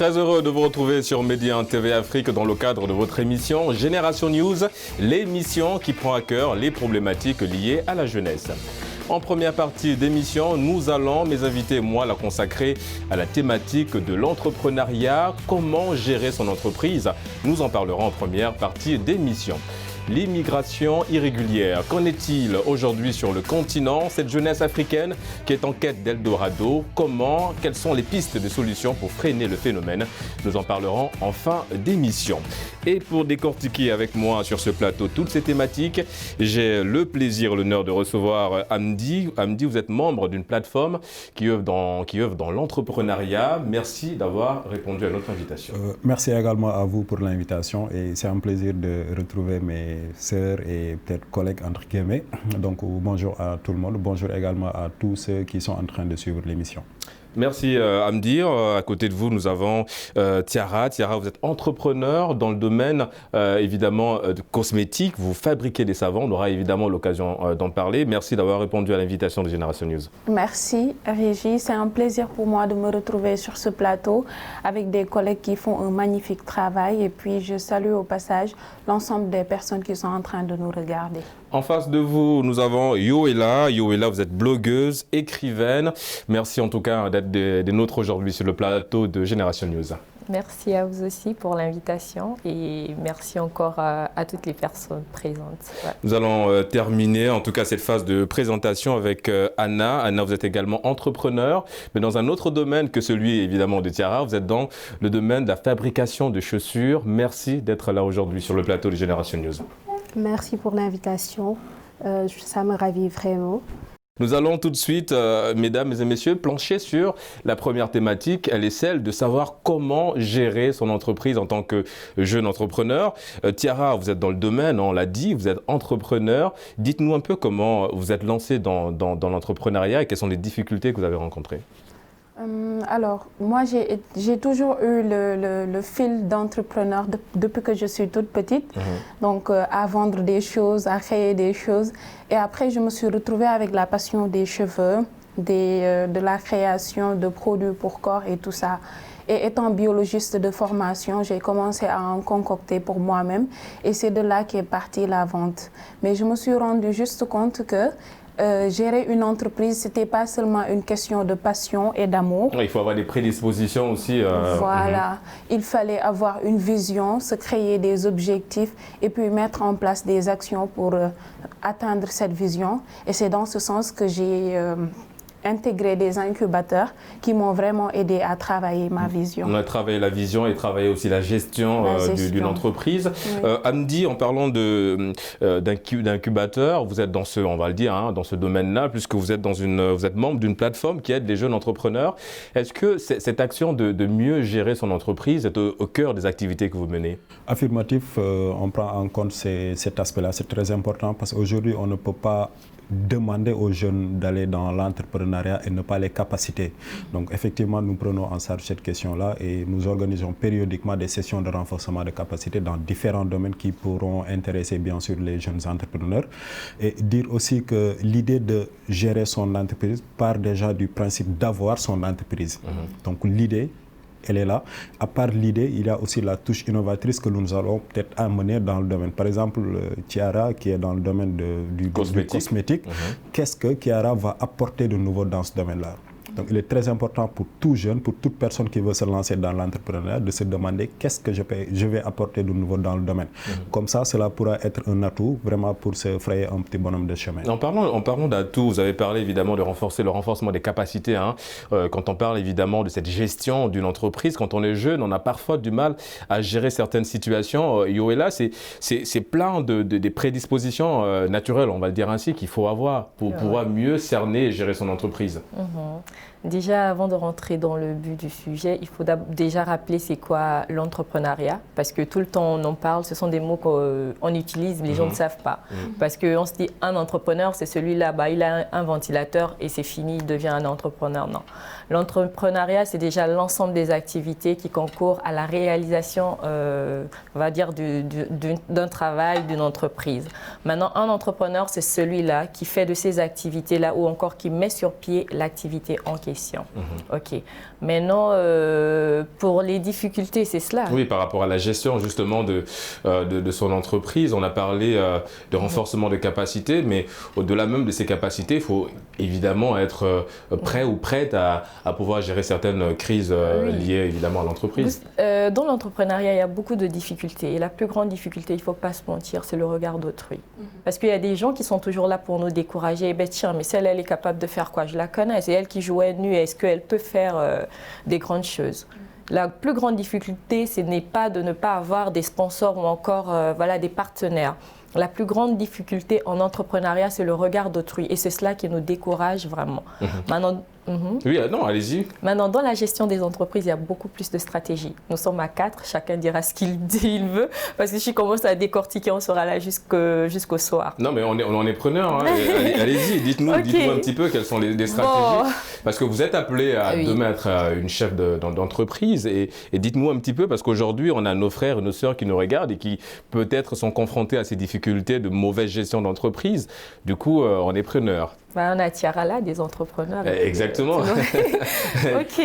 Très heureux de vous retrouver sur Média TV Afrique dans le cadre de votre émission Génération News, l'émission qui prend à cœur les problématiques liées à la jeunesse. En première partie d'émission, nous allons, mes invités et moi, la consacrer à la thématique de l'entrepreneuriat, comment gérer son entreprise. Nous en parlerons en première partie d'émission. L'immigration irrégulière, qu'en est-il aujourd'hui sur le continent? Cette jeunesse africaine qui est en quête d'Eldorado, comment? Quelles sont les pistes de solutions pour freiner le phénomène? Nous en parlerons en fin d'émission. Et pour décortiquer avec moi sur ce plateau toutes ces thématiques, j'ai le plaisir, l'honneur de recevoir Hamdi. Hamdi, vous êtes membre d'une plateforme qui œuvre dans l'entrepreneuriat. Merci d'avoir répondu à notre invitation. Merci également à vous pour l'invitation et c'est un plaisir de retrouver mes sœurs et peut-être collègues entre guillemets. Donc bonjour à tout le monde, bonjour également à tous ceux qui sont en train de suivre l'émission. Merci Hamdi. À côté de vous, nous avons Tiara. Tiara, vous êtes entrepreneur dans le domaine évidemment de cosmétiques. Vous fabriquez des savons. On aura évidemment l'occasion d'en parler. Merci d'avoir répondu à l'invitation de Génération News. Merci Régis. C'est un plaisir pour moi de me retrouver sur ce plateau avec des collègues qui font un magnifique travail. Et puis je salue au passage l'ensemble des personnes qui sont en train de nous regarder. En face de vous, nous avons Yoella. Yoella, vous êtes blogueuse, écrivaine. Merci en tout cas d'être des nôtres aujourd'hui sur le plateau de Génération News. Merci à vous aussi pour l'invitation et merci encore à toutes les personnes présentes. Ouais. Nous allons terminer en tout cas cette phase de présentation avec Anna. Anna, vous êtes également entrepreneur, mais dans un autre domaine que celui évidemment de Tiara. Vous êtes dans le domaine de la fabrication de chaussures. Merci d'être là aujourd'hui sur le plateau de Génération News. Merci pour l'invitation, ça me ravit vraiment. Nous allons tout de suite, mesdames et messieurs, plancher sur la première thématique. Elle est celle de savoir comment gérer son entreprise en tant que jeune entrepreneur. Tiara, vous êtes dans le domaine, on l'a dit, vous êtes entrepreneur. Dites-nous un peu comment vous êtes lancé dans l'entrepreneuriat et quelles sont les difficultés que vous avez rencontrées. Alors, moi, j'ai toujours eu le fil d'entrepreneur depuis que je suis toute petite. Donc, à vendre des choses, à créer des choses. Et après, je me suis retrouvée avec la passion des cheveux, de la création de produits pour corps et tout ça. Et étant biologiste de formation, j'ai commencé à en concocter pour moi-même. Et c'est de là qu'est partie la vente. Mais je me suis rendu juste compte que gérer une entreprise, ce n'était pas seulement une question de passion et d'amour. Il faut avoir des prédispositions aussi. Voilà, il fallait avoir une vision, se créer des objectifs et puis mettre en place des actions pour atteindre cette vision. Et c'est dans ce sens que j'ai intégrer des incubateurs qui m'ont vraiment aidé à travailler ma vision. On a travaillé la vision et travaillé aussi la gestion d'une entreprise. Oui. Hamdi, en parlant d'incubateur, vous êtes dans ce, on va le dire, hein, dans ce domaine-là, puisque vous êtes membre d'une plateforme qui aide les jeunes entrepreneurs. Est-ce que cette action de mieux gérer son entreprise est au cœur des activités que vous menez? Affirmatif, on prend en compte cet aspect-là, c'est très important parce qu'aujourd'hui, on ne peut pas demander aux jeunes d'aller dans l'entrepreneuriat et ne pas les capaciter. Donc effectivement, nous prenons en charge cette question-là et nous organisons périodiquement des sessions de renforcement de capacité dans différents domaines qui pourront intéresser bien sûr les jeunes entrepreneurs. Et dire aussi que l'idée de gérer son entreprise part déjà du principe d'avoir son entreprise. Donc l'idée, elle est là. À part l'idée, il y a aussi la touche innovatrice que nous allons peut-être amener dans le domaine. Par exemple, Tiara, qui est dans le domaine du cosmétique, qu'est-ce que Tiara va apporter de nouveau dans ce domaine-là? Donc il est très important pour tout jeune, pour toute personne qui veut se lancer dans l'entrepreneuriat, de se demander qu'est-ce que je vais apporter de nouveau dans le domaine. Comme ça, cela pourra être un atout vraiment pour se frayer un petit bonhomme de chemin. En parlant d'atout, vous avez parlé évidemment de renforcer le renforcement des capacités. Hein. Quand on parle évidemment de cette gestion d'une entreprise, quand on est jeune, on a parfois du mal à gérer certaines situations. Yoella, c'est plein des prédispositions naturelles, on va le dire ainsi, qu'il faut avoir pour pouvoir mieux cerner et gérer son entreprise. Déjà, avant de rentrer dans le but du sujet, il faut déjà rappeler c'est quoi l'entrepreneuriat, parce que tout le temps on en parle, ce sont des mots qu'on utilise, mais les gens ne savent pas. Parce qu'on se dit un entrepreneur, c'est celui-là, il a un ventilateur et c'est fini, il devient un entrepreneur. Non. L'entrepreneuriat, c'est déjà l'ensemble des activités qui concourent à la réalisation, on va dire, d'un travail, d'une entreprise. Maintenant, un entrepreneur, c'est celui-là qui fait de ces activités-là ou encore qui met sur pied l'activité en question. OK. Maintenant, pour les difficultés, c'est cela. Oui, par rapport à la gestion justement de son entreprise, on a parlé de renforcement de capacités, mais au-delà même de ces capacités, il faut évidemment être prêt ou prête à pouvoir gérer certaines crises liées évidemment à l'entreprise. Dans l'entrepreneuriat, il y a beaucoup de difficultés. Et la plus grande difficulté, il ne faut pas se mentir, c'est le regard d'autrui. Parce qu'il y a des gens qui sont toujours là pour nous décourager. Eh bien, tiens, mais celle, elle est capable de faire quoi? Je la connais, c'est elle qui jouait nue. Est-ce qu'elle peut faire des grandes choses? La plus grande difficulté, ce n'est pas de ne pas avoir des sponsors ou encore des partenaires. La plus grande difficulté en entrepreneuriat, c'est le regard d'autrui. Et c'est cela qui nous décourage vraiment. Maintenant, oui, non, allez-y. Maintenant, dans la gestion des entreprises, il y a beaucoup plus de stratégies. Nous sommes à 4, chacun dira ce qu'il veut. Parce que si je commence à décortiquer, on sera là jusqu'au soir. Non, mais on est preneur. Hein. Allez-y, dites-nous un petit peu quelles sont les stratégies. Bon. Parce que vous êtes appelé à demain être une chef d'entreprise. Et dites-nous un petit peu, parce qu'aujourd'hui, on a nos frères et nos sœurs qui nous regardent et qui peut-être sont confrontés à ces difficultés de mauvaise gestion d'entreprise. Du coup, on est preneur. On a Tiara là, des entrepreneurs. Exactement. OK.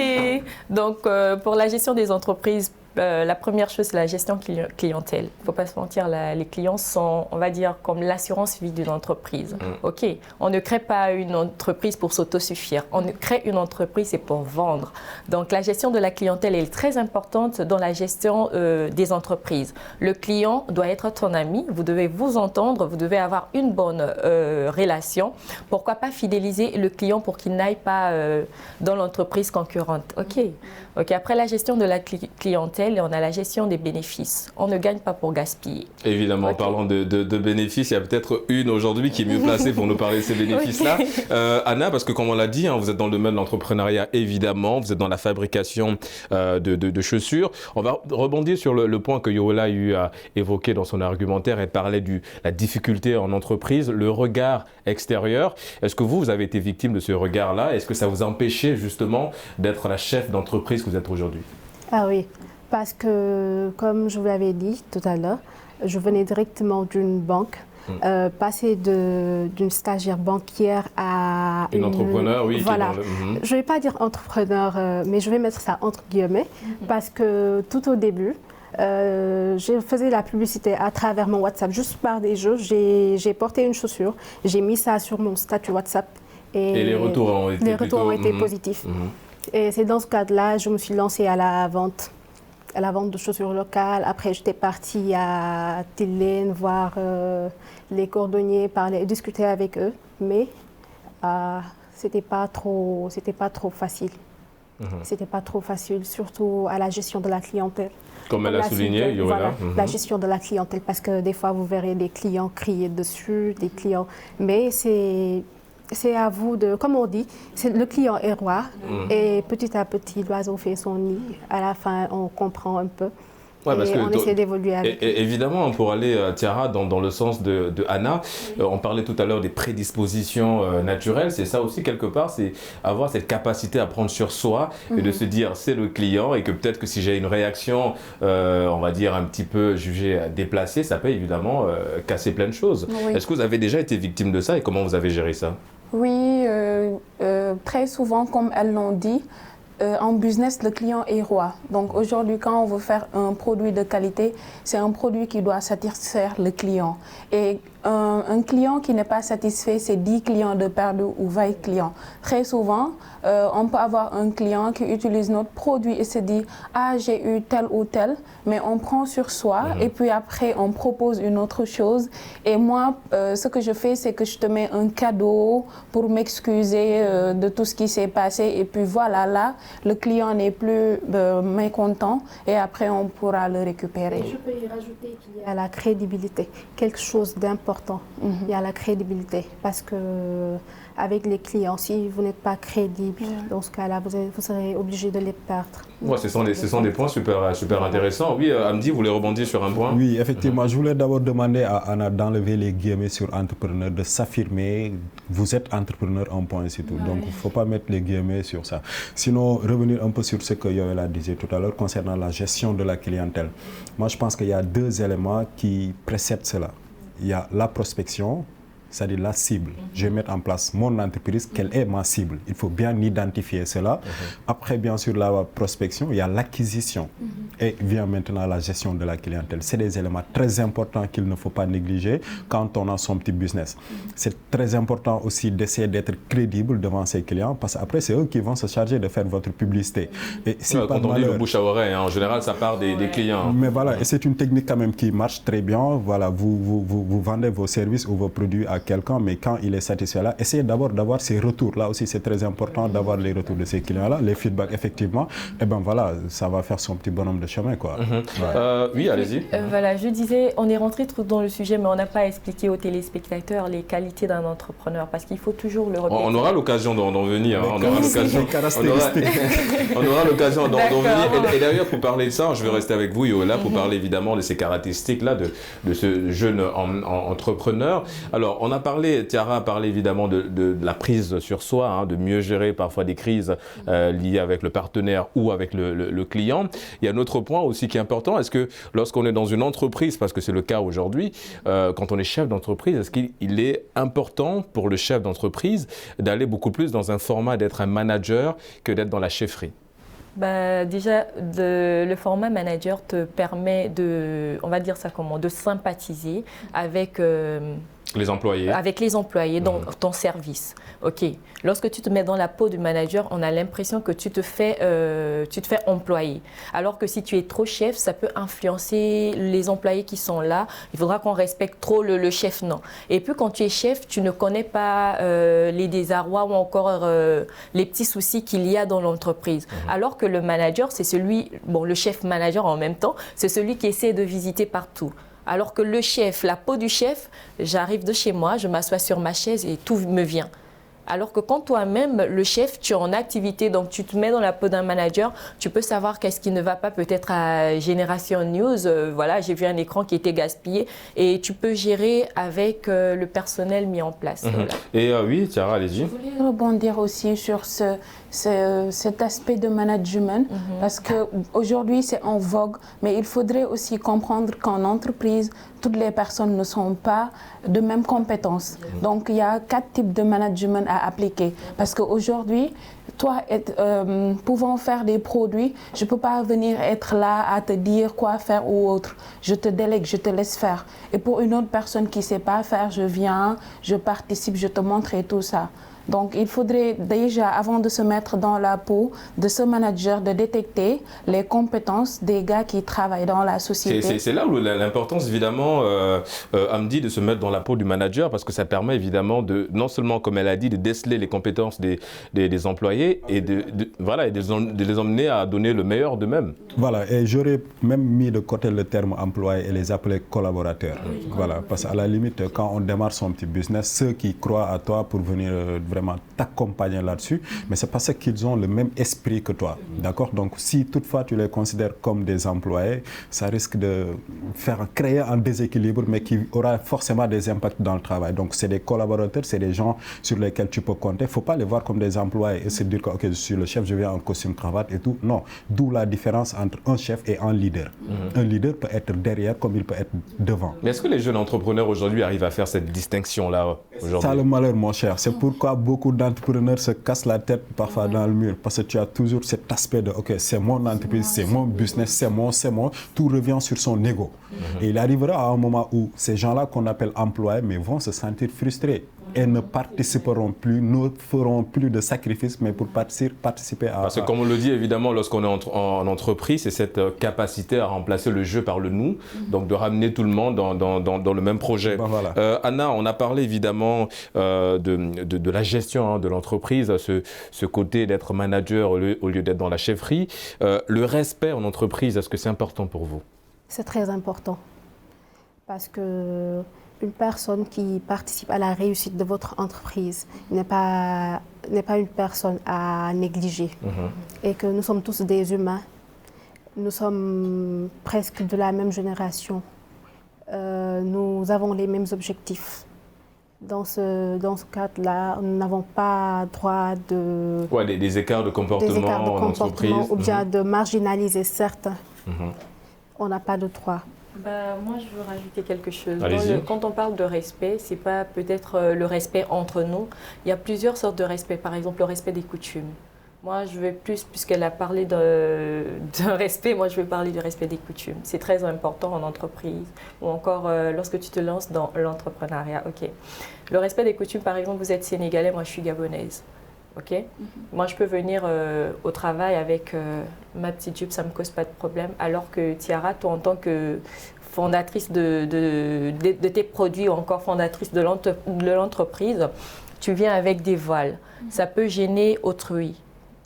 Donc, pour la gestion des entreprises, la première chose, c'est la gestion clientèle. Il ne faut pas se mentir, les clients sont, on va dire, comme l'assurance vie d'une entreprise. OK. On ne crée pas une entreprise pour s'autosuffire. On crée une entreprise, c'est pour vendre. Donc, la gestion de la clientèle est très importante dans la gestion des entreprises. Le client doit être ton ami. Vous devez vous entendre. Vous devez avoir une bonne relation. Pourquoi pas fidéliser le client pour qu'il n'aille pas dans l'entreprise concurrente. OK. Après la gestion de la clientèle, on a la gestion des bénéfices. On ne gagne pas pour gaspiller. Évidemment, en parlant de bénéfices, il y a peut-être une aujourd'hui qui est mieux placée pour nous parler de ces bénéfices-là. Anna, parce que comme on l'a dit, vous êtes dans le domaine de l'entrepreneuriat, évidemment. Vous êtes dans la fabrication de chaussures. On va rebondir sur le point que Yola a eu à évoquer dans son argumentaire et parler de la difficulté en entreprise, le regard extérieur. Est-ce que vous avez été victime de ce regard-là? Est-ce que ça vous a empêché justement d'être la chef d'entreprise que vous êtes aujourd'hui? Ah oui. Parce que, comme je vous l'avais dit tout à l'heure, je venais directement d'une banque. Passer d'une stagiaire banquière à une entrepreneur, oui. Voilà. Je ne vais pas dire entrepreneur, mais je vais mettre ça entre guillemets, parce que tout au début, je faisais la publicité à travers mon WhatsApp, juste par des jeux. J'ai porté une chaussure, j'ai mis ça sur mon statut WhatsApp. Et les retours ont été positifs. Et c'est dans ce cadre-là, je me suis lancée à la vente de chaussures locales. Après, j'étais partie à Tilène voir les cordonniers, discuter avec eux. Mais c'était pas trop facile. C'était pas trop facile, surtout à la gestion de la clientèle. Comme elle a souligné, Yola. La gestion de la clientèle, parce que des fois, vous verrez des clients crier dessus, des clients... Mais c'est à vous de, comme on dit, le client est roi et petit à petit, l'oiseau fait son nid. À la fin, on comprend un peu. Ouais, parce on essaie d'évoluer avec. Évidemment, pour aller, Tiara, dans le sens de Anna, on parlait tout à l'heure des prédispositions naturelles. C'est ça aussi, quelque part, c'est avoir cette capacité à prendre sur soi et de se dire c'est le client et que peut-être que si j'ai une réaction, on va dire un petit peu jugée déplacée, ça peut évidemment casser plein de choses. Oui. Est-ce que vous avez déjà été victime de ça et comment vous avez géré ça? Oui, très souvent, comme elles l'ont dit, en business, le client est roi. Donc aujourd'hui, quand on veut faire un produit de qualité, c'est un produit qui doit satisfaire le client. Et un client qui n'est pas satisfait, c'est 10 clients de perdu ou 20 clients. Très souvent, on peut avoir un client qui utilise notre produit et se dit « Ah, j'ai eu tel ou tel », mais on prend sur soi et puis après, on propose une autre chose. Et moi, ce que je fais, c'est que je te mets un cadeau pour m'excuser de tout ce qui s'est passé. Et puis voilà, là, le client n'est plus mécontent et après, on pourra le récupérer. Je peux y rajouter qu'il y a la crédibilité, quelque chose d'important. Il y a la crédibilité parce que avec les clients, si vous n'êtes pas crédible, dans ce cas-là, vous serez obligé de les perdre. Ouais, ce sont des points super intéressants. Oui, Amdi, vous voulez rebondir sur un point? Oui, effectivement. Je voulais d'abord demander à Anna d'enlever les guillemets sur entrepreneur, de s'affirmer. Vous êtes entrepreneur, un point, c'est tout. Donc, il ne faut pas mettre les guillemets sur ça. Sinon, revenir un peu sur ce que Yola disait tout à l'heure concernant la gestion de la clientèle. Moi, je pense qu'il y a deux éléments qui précèdent cela. Il y a la prospection, c'est-à-dire la cible. Je vais mettre en place mon entreprise, quelle est ma cible. Il faut bien identifier cela. Après, bien sûr, la prospection, il y a l'acquisition. Et vient maintenant la gestion de la clientèle. C'est des éléments très importants qu'il ne faut pas négliger quand on a son petit business. C'est très important aussi d'essayer d'être crédible devant ses clients parce qu'après, c'est eux qui vont se charger de faire votre publicité. Et si quand on dit le bouche à oreille, hein, en général, ça part des clients. Mais voilà, et c'est une technique quand même qui marche très bien. Voilà, vous vendez vos services ou vos produits à quelqu'un, mais quand il est satisfait là, essayez d'abord d'avoir ses retours. Là aussi, c'est très important d'avoir les retours de ces clients-là, les feedbacks effectivement. Et ben voilà, ça va faire son petit bonhomme de chemin, quoi. Oui, allez-y. Voilà, je disais, on est rentré trop dans le sujet, mais on n'a pas expliqué aux téléspectateurs les qualités d'un entrepreneur, parce qu'il faut toujours le répéter. On aura l'occasion d'en venir. Hein, on aura l'occasion d'en venir. Et d'ailleurs, pour parler de ça, je vais rester avec vous, Yola, pour parler évidemment de ces caractéristiques-là de ce jeune entrepreneur. Alors, on a parlé, Tiara a parlé évidemment de la prise sur soi, hein, de mieux gérer parfois des crises liées avec le partenaire ou avec le client. Il y a un autre point aussi qui est important. Est-ce que lorsqu'on est dans une entreprise, parce que c'est le cas aujourd'hui, quand on est chef d'entreprise, est-ce qu'il est important pour le chef d'entreprise d'aller beaucoup plus dans un format d'être un manager que d'être dans la chefferie? Déjà, le format manager te permet on va dire ça comment, de sympathiser avec les employés. Avec les employés dans ton service. OK. Lorsque tu te mets dans la peau du manager, on a l'impression que tu te fais employer. Alors que si tu es trop chef, ça peut influencer les employés qui sont là. Il faudra qu'on respecte trop le chef, non. Et puis quand tu es chef, tu ne connais pas les désarrois ou encore les petits soucis qu'il y a dans l'entreprise. Alors que le manager, c'est celui, le chef manager en même temps, c'est celui qui essaie de visiter partout. Alors que le chef, la peau du chef, j'arrive de chez moi, je m'assois sur ma chaise et tout me vient. Alors que quand toi-même, le chef, tu es en activité, donc tu te mets dans la peau d'un manager, tu peux savoir qu'est-ce qui ne va pas peut-être à Génération News. Voilà, j'ai vu un écran qui était gaspillé et tu peux gérer avec le personnel mis en place. Voilà. Et oui, Tiara, allez-y. Je voulais rebondir aussi sur cet aspect de management parce qu'aujourd'hui, c'est en vogue, mais il faudrait aussi comprendre qu'en entreprise, toutes les personnes ne sont pas de même compétences. Donc, il y a 4 types de management à appliquer. Parce qu'aujourd'hui, toi, pouvant faire des produits, je ne peux pas venir être là à te dire quoi faire ou autre. Je te délègue, je te laisse faire. Et pour une autre personne qui ne sait pas faire, je viens, je participe, je te montre et tout ça. Donc, il faudrait déjà, avant de se mettre dans la peau de ce manager, de détecter les compétences des gars qui travaillent dans la société. C'est là où l'importance, évidemment, Hamdi, de se mettre dans la peau du manager, parce que ça permet évidemment de, non seulement, comme elle a dit, de déceler les compétences des employés et de les emmener à donner le meilleur d'eux-mêmes. Voilà, et j'aurais même mis de côté le terme employé et les appeler collaborateurs. Voilà, parce qu'à la limite, quand on démarre son petit business, ceux qui croient à toi pour venir vraiment t'accompagner là-dessus, mais c'est parce qu'ils ont le même esprit que toi, d'accord? Donc si toutefois tu les considères comme des employés, ça risque de créer un déséquilibre, mais qui aura forcément des impacts dans le travail. Donc c'est des collaborateurs, c'est des gens sur lesquels tu peux compter. Il ne faut pas les voir comme des employés et se dire que ok, je suis le chef, je viens en costume cravate et tout. Non, d'où la différence entre un chef et un leader. Un leader peut être derrière comme il peut être devant. Mais est-ce que les jeunes entrepreneurs aujourd'hui arrivent à faire cette distinction-là aujourd'hui? C'est le malheur, mon cher. C'est pourquoi beaucoup d'entrepreneurs se cassent la tête parfois dans le mur, parce que tu as toujours cet aspect de ok, c'est mon entreprise, c'est mon business, c'est mon, tout revient sur son ego. Et il arrivera à un moment où ces gens-là qu'on appelle employés, mais vont se sentir frustrés et ne participeront plus, ne feront plus de sacrifices, mais pour participer à... Parce que comme on le dit évidemment, lorsqu'on est en entreprise, c'est cette capacité à remplacer le je par le nous, donc de ramener tout le monde dans le même projet. Ben voilà. Anna, on a parlé évidemment de la gestion de l'entreprise, ce côté d'être manager au lieu d'être dans la chefferie. Le respect en entreprise, est-ce que c'est important pour vous? C'est très important parce que une personne qui participe à la réussite de votre entreprise n'est pas une personne à négliger. Et que nous sommes tous des humains, nous sommes presque de la même génération, nous avons les mêmes objectifs. Dans ce cadre-là, nous n'avons pas droit de... Ouais, des écarts de comportement en entreprise. Ou bien de marginaliser certains. On n'a pas de droit. Moi, je veux rajouter quelque chose. Quand on parle de respect, c'est pas peut-être le respect entre nous. Il y a plusieurs sortes de respect. Par exemple, le respect des coutumes. Moi, je veux plus, puisqu'elle a parlé d'un respect, moi, je veux parler du respect des coutumes. C'est très important en entreprise ou encore lorsque tu te lances dans l'entrepreneuriat. Ok. Le respect des coutumes, par exemple, vous êtes sénégalais, moi, je suis gabonaise. Ok. Moi, je peux venir au travail avec ma petite jupe, ça ne me cause pas de problème. Alors que Tiara, toi, en tant que fondatrice de tes produits ou encore fondatrice de l'entreprise, tu viens avec des voiles. Ça peut gêner autrui.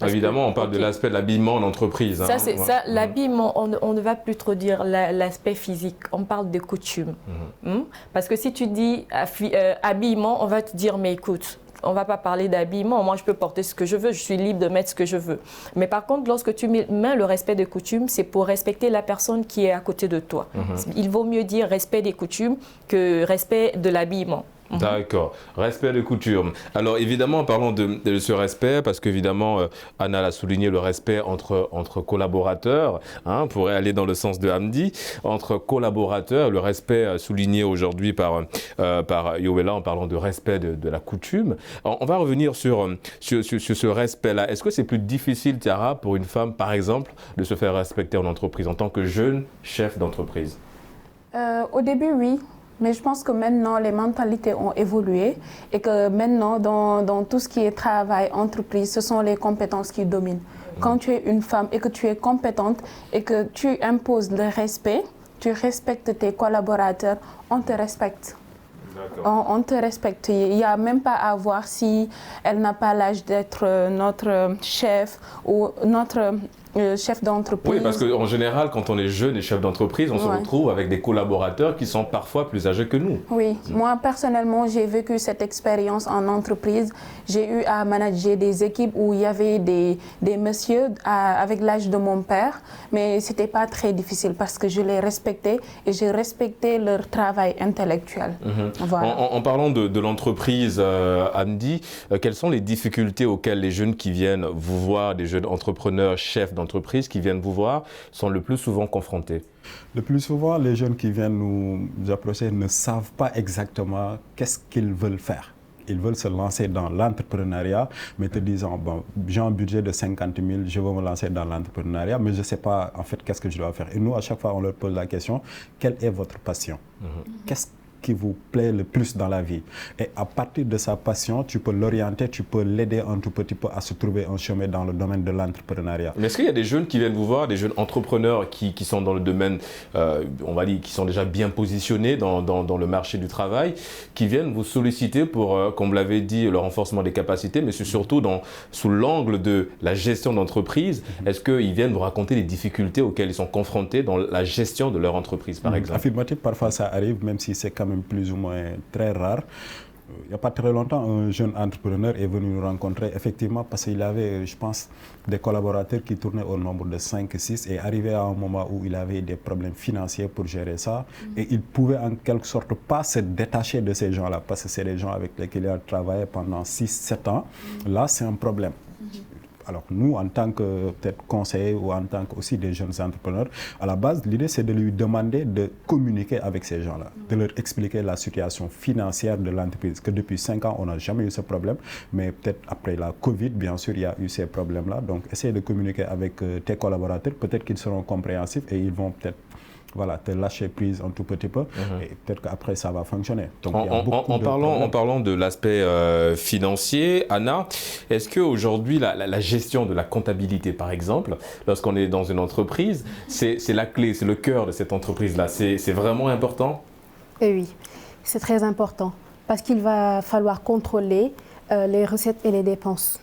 Évidemment, on parle de l'aspect de l'habillement en entreprise. Ça, c'est ça. L'habillement, on ne va plus trop dire l'aspect physique. On parle de coutume. Parce que si tu dis habillement, on va te dire, mais écoute, on ne va pas parler d'habillement. Moi, je peux porter ce que je veux. Je suis libre de mettre ce que je veux. Mais par contre, lorsque tu mets le respect des coutumes, c'est pour respecter la personne qui est à côté de toi. Il vaut mieux dire respect des coutumes que respect de l'habillement. D'accord. Respect des coutumes. Alors évidemment, parlons de ce respect, parce qu'évidemment, Anna l'a souligné, le respect entre collaborateurs, pourrait aller dans le sens de Hamdi, entre collaborateurs, le respect souligné aujourd'hui par Yowela en parlant de respect de la coutume. On va revenir sur ce respect-là. Est-ce que c'est plus difficile, Tiara, pour une femme, par exemple, de se faire respecter en entreprise, en tant que jeune chef d'entreprise? Au début, oui. Mais je pense que maintenant, les mentalités ont évolué et que maintenant, dans tout ce qui est travail, entreprise, ce sont les compétences qui dominent. Quand tu es une femme et que tu es compétente et que tu imposes le respect, tu respectes tes collaborateurs, on te respecte. On te respecte. Il n'y a même pas à voir si elle n'a pas l'âge d'être notre chef ou notre chef d'entreprise. Oui, parce qu'en général, quand on est jeune et chef d'entreprise, on se retrouve avec des collaborateurs qui sont parfois plus âgés que nous. Oui, moi personnellement, j'ai vécu cette expérience en entreprise. J'ai eu à manager des équipes où il y avait des messieurs avec l'âge de mon père, mais ce n'était pas très difficile parce que je les respectais et j'ai respecté leur travail intellectuel. Voilà. En parlant de l'entreprise, Hamdi, quelles sont les difficultés auxquelles les jeunes qui viennent vous voir, des jeunes entrepreneurs, chefs d'entreprise qui viennent vous voir, sont le plus souvent confrontés? Le plus souvent, les jeunes qui viennent nous approcher ne savent pas exactement qu'est-ce qu'ils veulent faire. Ils veulent se lancer dans l'entrepreneuriat, mais te disant, bon, j'ai un budget de 50 000, je veux me lancer dans l'entrepreneuriat, mais je ne sais pas en fait qu'est-ce que je dois faire. Et nous, à chaque fois, on leur pose la question, quelle est votre passion? Qu'est-ce qui vous plaît le plus dans la vie? Et à partir de sa passion, tu peux l'orienter, tu peux l'aider un tout petit peu à se trouver un chemin dans le domaine de l'entrepreneuriat. Mais est-ce qu'il y a des jeunes qui viennent vous voir, des jeunes entrepreneurs qui sont dans le domaine, on va dire, qui sont déjà bien positionnés dans le marché du travail, qui viennent vous solliciter pour, comme vous l'avez dit, le renforcement des capacités, mais c'est surtout sous l'angle de la gestion d'entreprise? Est-ce qu'ils viennent vous raconter les difficultés auxquelles ils sont confrontés dans la gestion de leur entreprise, par exemple? Affirmatif, parfois ça arrive, même si c'est quand même plus ou moins très rare. Il n'y a pas très longtemps, un jeune entrepreneur est venu nous rencontrer, effectivement, parce qu'il avait, je pense, des collaborateurs qui tournaient au nombre de 5-6 et arrivé à un moment où il avait des problèmes financiers pour gérer ça. Et il pouvait en quelque sorte pas se détacher de ces gens-là, parce que c'est des gens avec lesquels il a travaillé pendant 6-7 ans. Là, c'est un problème. Alors nous, en tant que peut-être conseillers ou en tant que aussi des jeunes entrepreneurs, à la base, l'idée c'est de lui demander de communiquer avec ces gens-là, de leur expliquer la situation financière de l'entreprise, que depuis 5 ans, on n'a jamais eu ce problème, mais peut-être après la Covid, bien sûr, il y a eu ces problèmes-là. Donc, essayer de communiquer avec tes collaborateurs, peut-être qu'ils seront compréhensifs et ils vont peut-être te lâcher prise un tout petit peu et peut-être qu'après ça va fonctionner. Donc, en parlant de l'aspect financier, Anna, est-ce qu'aujourd'hui la gestion de la comptabilité, par exemple, lorsqu'on est dans une entreprise, c'est la clé, c'est le cœur de cette entreprise-là, c'est vraiment important? Et oui, c'est très important parce qu'il va falloir contrôler les recettes et les dépenses.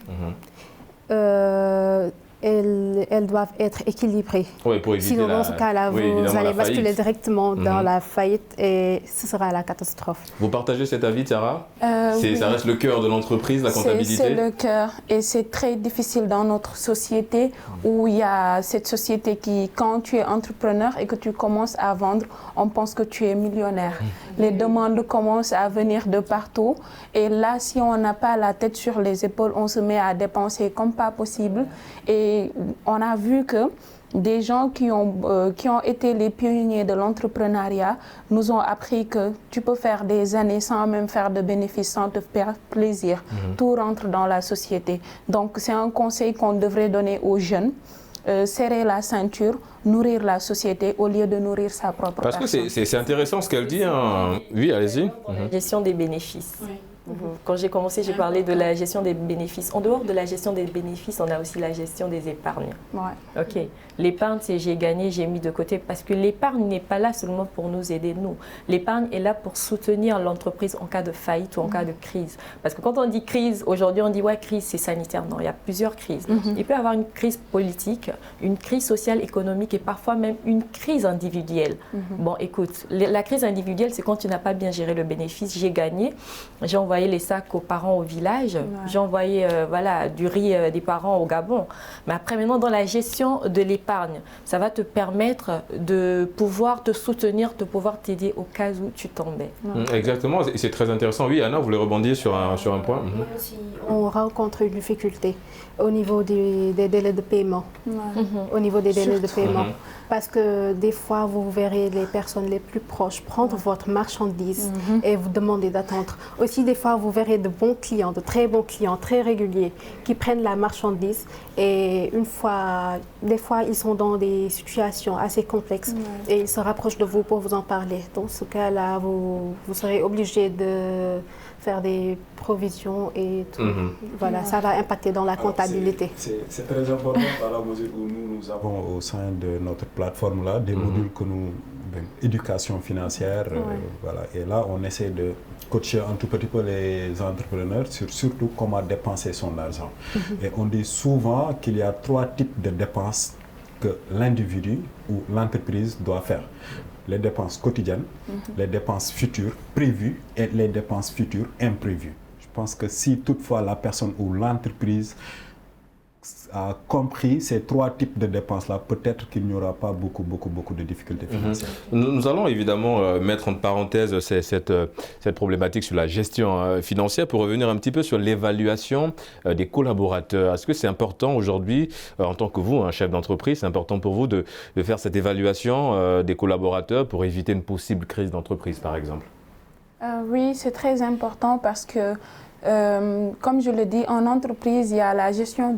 Elles doivent être équilibrées. Oui, pour éviter sinon, dans ce cas-là, vous allez basculer directement dans la faillite et ce sera la catastrophe. Vous partagez cet avis, Tiara? Oui. Ça reste le cœur de l'entreprise, la comptabilité? C'est le cœur et c'est très difficile dans notre société où il y a cette société qui, quand tu es entrepreneur et que tu commences à vendre, on pense que tu es millionnaire. Les demandes commencent à venir de partout et là, si on n'a pas la tête sur les épaules, on se met à dépenser comme pas possible. Et on a vu que des gens qui ont été les pionniers de l'entrepreneuriat nous ont appris que tu peux faire des années sans même faire de bénéfices, sans te faire plaisir. Tout rentre dans la société. Donc c'est un conseil qu'on devrait donner aux jeunes. Serrer la ceinture, nourrir la société au lieu de nourrir sa propre personne. Parce que c'est intéressant ce qu'elle dit. Hein. Oui, allez-y. Gestion des bénéfices. Oui. Quand j'ai commencé, j'ai parlé de la gestion des bénéfices. En dehors de la gestion des bénéfices, on a aussi la gestion des épargnes. Ouais. Ok. L'épargne, c'est j'ai gagné, j'ai mis de côté. Parce que l'épargne n'est pas là seulement pour nous aider, nous. L'épargne est là pour soutenir l'entreprise en cas de faillite ou en cas de crise. Parce que quand on dit crise, aujourd'hui on dit ouais, crise, c'est sanitaire. Non, il y a plusieurs crises. Il peut y avoir une crise politique, une crise sociale, économique et parfois même une crise individuelle. Bon, écoute, la crise individuelle, c'est quand tu n'as pas bien géré le bénéfice. J'ai gagné, j'ai envoyé les sacs aux parents au village, j'ai envoyé voilà, du riz des parents au Gabon. Mais après, maintenant, dans la gestion de l'épargne, ça va te permettre de pouvoir te soutenir, de pouvoir t'aider au cas où tu tombais. Exactement, c'est très intéressant. Oui, Anna, vous voulez rebondir sur un point? On rencontre une difficulté au niveau des délais de paiement. Au niveau des délais de paiement. Parce que des fois, vous verrez les personnes les plus proches prendre votre marchandise et vous demander d'attendre. Aussi, des fois, vous verrez de bons clients, de très bons clients, très réguliers, qui prennent la marchandise et des fois, ils sont dans des situations assez complexes et ils se rapprochent de vous pour vous en parler. Dans ce cas-là, vous serez obligé de faire des provisions et tout. Voilà, ça va impacter dans la comptabilité. C'est très important à la mesure où nous avons au sein de notre plateforme-là des modules que nous... éducation financière, voilà. Et là, on essaie de coacher un tout petit peu les entrepreneurs sur surtout comment dépenser son argent. Et on dit souvent qu'il y a 3 types de dépenses que l'individu ou l'entreprise doit faire. Les dépenses quotidiennes, les dépenses futures prévues et les dépenses futures imprévues. Je pense que si toutefois la personne ou l'entreprise a compris ces 3 types de dépenses-là, peut-être qu'il n'y aura pas beaucoup de difficultés financières. Nous allons évidemment mettre en parenthèse cette problématique sur la gestion financière pour revenir un petit peu sur l'évaluation des collaborateurs. Est-ce que c'est important aujourd'hui, en tant que vous, un chef d'entreprise, c'est important pour vous de faire cette évaluation des collaborateurs pour éviter une possible crise d'entreprise, par exemple? Oui, c'est très important parce que comme je le dis, en entreprise, il y a la gestion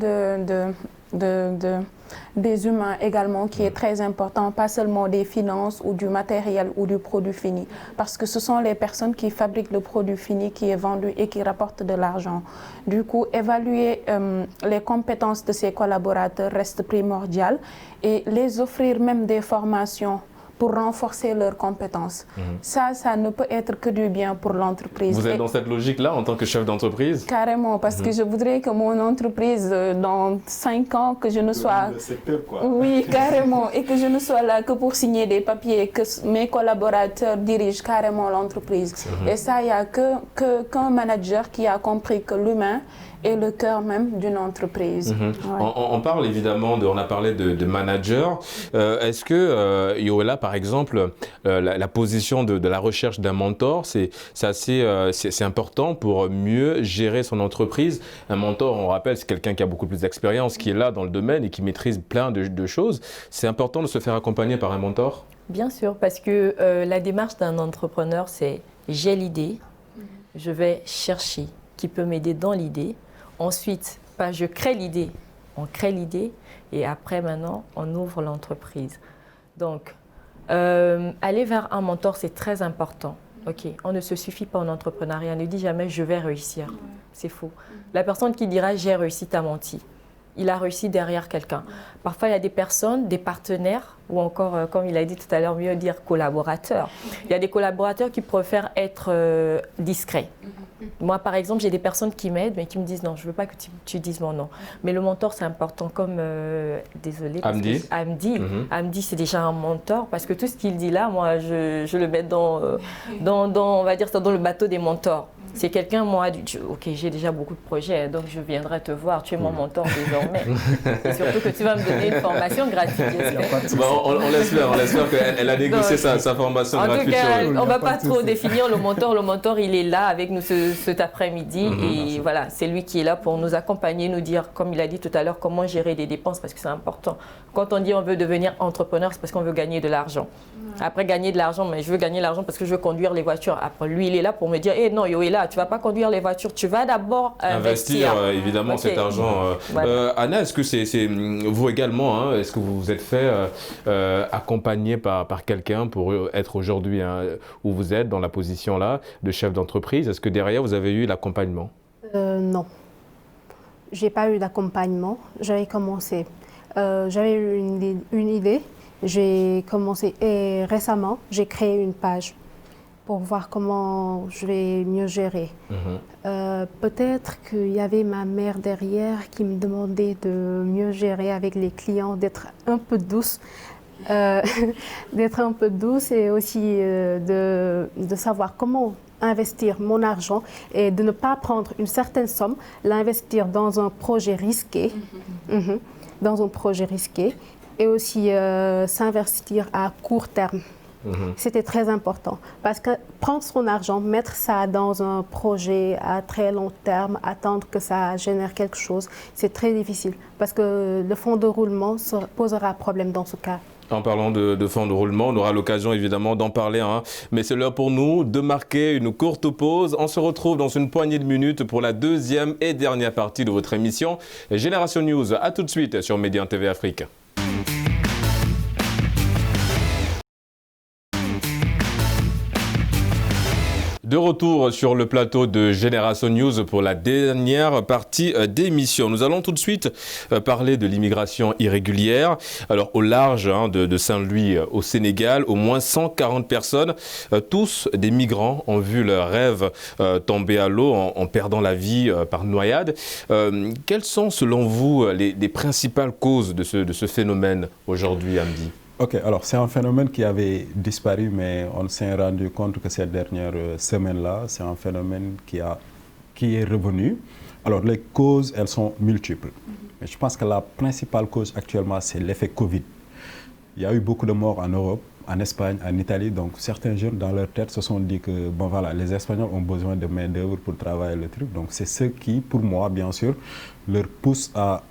des humains également qui est très important, pas seulement des finances ou du matériel ou du produit fini, parce que ce sont les personnes qui fabriquent le produit fini qui est vendu et qui rapportent de l'argent. Du coup, évaluer les compétences de ces collaborateurs reste primordial et les offrir même des formations pour renforcer leurs compétences. Ça ne peut être que du bien pour l'entreprise. Vous êtes dans cette logique-là en tant que chef d'entreprise? Carrément, parce que je voudrais que mon entreprise, dans 5 ans, que je ne sois... Le secteur, quoi. Oui, carrément, et que je ne sois là que pour signer des papiers, que mes collaborateurs dirigent carrément l'entreprise. Et ça, il n'y a qu'un manager qui a compris que l'humain est le cœur même d'une entreprise. On parle évidemment, on a parlé de manager. Est-ce que Yoella, par exemple, la position de la recherche d'un mentor, c'est important pour mieux gérer son entreprise? Un mentor, on rappelle, c'est quelqu'un qui a beaucoup plus d'expérience, qui est là dans le domaine et qui maîtrise plein de choses. C'est important de se faire accompagner par un mentor? Bien sûr, parce que la démarche d'un entrepreneur, c'est j'ai l'idée, je vais chercher qui peut m'aider dans l'idée. Ensuite, je crée l'idée, on crée l'idée et après maintenant, on ouvre l'entreprise. Donc, aller vers un mentor, c'est très important. Ok, on ne se suffit pas en entrepreneuriat, ne dit jamais je vais réussir. C'est faux. La personne qui dira j'ai réussi t'a menti. Il a réussi derrière quelqu'un. Parfois, il y a des personnes, des partenaires, ou encore, comme il a dit tout à l'heure, mieux dire collaborateurs. Il y a des collaborateurs qui préfèrent être discrets. Moi, par exemple, j'ai des personnes qui m'aident, mais qui me disent non, je ne veux pas que tu dises mon nom. Mais le mentor, c'est important, comme, désolé. Hamdi. Hamdi, c'est déjà un mentor, parce que tout ce qu'il dit là, moi, je le mets on va dire ça, dans le bateau des mentors. C'est quelqu'un, moi, ok, j'ai déjà beaucoup de projets, donc je viendrai te voir, tu es mon mentor désormais. Et surtout que tu vas me donner une formation gratuite. On l'espère qu'elle a négocié sa formation gratuite. En tout cas, on ne va pas trop définir le mentor. Le mentor, il est là avec nous cet après-midi. Et voilà, c'est lui qui est là pour nous accompagner, nous dire, comme il a dit tout à l'heure, comment gérer des dépenses, parce que c'est important. Quand on dit on veut devenir entrepreneur, c'est parce qu'on veut gagner de l'argent. Après, gagner de l'argent, mais je veux gagner de l'argent parce que je veux conduire les voitures. Après, lui, il est là pour me dire, non, Yoela, tu ne vas pas conduire les voitures, tu vas d'abord investir. Évidemment, cet argent. Voilà. Anna, est-ce que c'est vous également, hein, est-ce que vous vous êtes fait accompagner par quelqu'un pour être aujourd'hui où vous êtes, dans la position là, de chef d'entreprise? Est-ce que derrière, vous avez eu l'accompagnement? Non. Je n'ai pas eu d'accompagnement. J'avais commencé. J'avais eu une idée. J'ai commencé et récemment, j'ai créé une page pour voir comment je vais mieux gérer. Peut-être qu'il y avait ma mère derrière qui me demandait de mieux gérer avec les clients, d'être un peu douce. D'être un peu douce et aussi de savoir comment investir mon argent et de ne pas prendre une certaine somme, l'investir dans un projet risqué, dans un projet risqué, et aussi s'investir à court terme. C'était très important parce que prendre son argent, mettre ça dans un projet à très long terme, attendre que ça génère quelque chose, c'est très difficile parce que le fonds de roulement posera problème dans ce cas. En parlant de fonds de roulement, on aura l'occasion évidemment d'en parler, mais c'est l'heure pour nous de marquer une courte pause. On se retrouve dans une poignée de minutes pour la deuxième et dernière partie de votre émission Génération News. À tout de suite sur Média TV Afrique. De retour sur le plateau de Génération News pour la dernière partie d'émission. Nous allons tout de suite parler de l'immigration irrégulière. Alors au large de Saint-Louis au Sénégal, au moins 140 personnes, tous des migrants, ont vu leur rêve tomber à l'eau en perdant la vie par noyade. Quelles sont selon vous les principales causes de ce phénomène aujourd'hui, Amdi? Ok, alors c'est un phénomène qui avait disparu, mais on s'est rendu compte que ces dernières semaines-là, c'est un phénomène qui est revenu. Alors les causes, elles sont multiples. Mais je pense que la principale cause actuellement, c'est l'effet Covid. Il y a eu beaucoup de morts en Europe, en Espagne, en Italie. Donc certains jeunes, dans leur tête, se sont dit que bon, voilà, les Espagnols ont besoin de main-d'œuvre pour travailler le truc. Donc c'est ce qui, pour moi, bien sûr, leur pousse à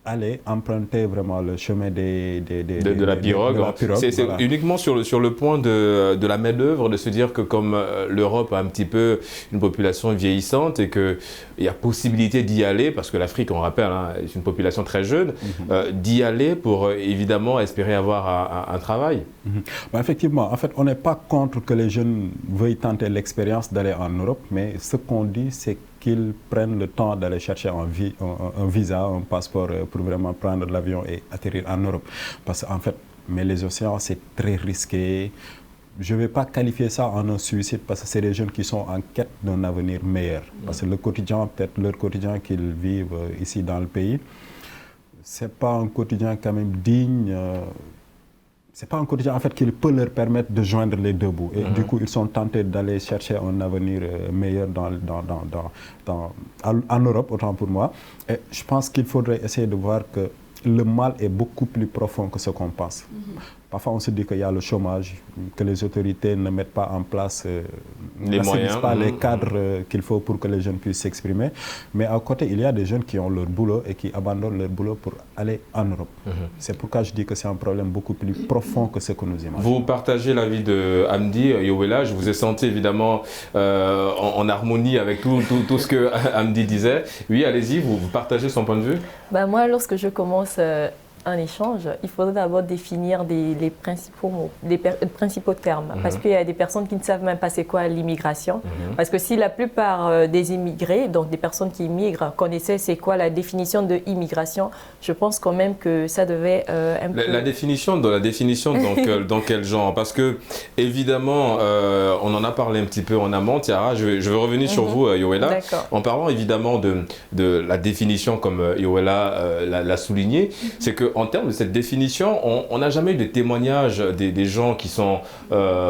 aller emprunter vraiment le chemin de la pirogue. C'est voilà. Uniquement sur le point de la main-d'œuvre, de se dire que comme l'Europe a un petit peu une population vieillissante et qu'il y a possibilité d'y aller, parce que l'Afrique, on rappelle, est une population très jeune, d'y aller pour évidemment espérer avoir un travail. Ben effectivement, en fait, on n'est pas contre que les jeunes veuillent tenter l'expérience d'aller en Europe, mais ce qu'on dit, c'est qu'ils prennent le temps d'aller chercher un visa, un passeport pour vraiment prendre l'avion et atterrir en Europe. Parce qu'en fait, mais les océans, c'est très risqué. Je ne vais pas qualifier ça en un suicide parce que c'est des jeunes qui sont en quête d'un avenir meilleur. Parce que le quotidien, peut-être leur quotidien qu'ils vivent ici dans le pays, ce n'est pas un quotidien quand même digne. C'est pas un quotidien en fait qui peut leur permettre de joindre les deux bouts. Et du coup, ils sont tentés d'aller chercher un avenir meilleur en Europe, autant pour moi. Et je pense qu'il faudrait essayer de voir que le mal est beaucoup plus profond que ce qu'on pense. Parfois, on se dit qu'il y a le chômage, que les autorités ne mettent pas en place, les moyens, pas les cadres qu'il faut pour que les jeunes puissent s'exprimer. Mais à côté, il y a des jeunes qui ont leur boulot et qui abandonnent leur boulot pour aller en Europe. C'est pourquoi je dis que c'est un problème beaucoup plus profond que ce que nous imaginons. Vous partagez l'avis de Amdi, Yoela. Je vous ai senti évidemment en harmonie avec tout ce que Amdi disait. Oui, allez-y, vous partagez son point de vue? Moi, lorsque je commence un échange, il faudrait d'abord définir les principaux termes. Parce qu'il y a des personnes qui ne savent même pas c'est quoi l'immigration. Parce que si la plupart des immigrés, donc des personnes qui immigrent, connaissaient c'est quoi la définition de immigration, je pense quand même que ça devait un peu... La définition dans quel genre? Parce que, évidemment, on en a parlé un petit peu en amont. Tiara, je veux revenir sur vous, Yoela. En parlant évidemment de la définition, comme Yoela l'a souligné, c'est que en termes de cette définition, on n'a jamais eu de témoignages des gens qui sont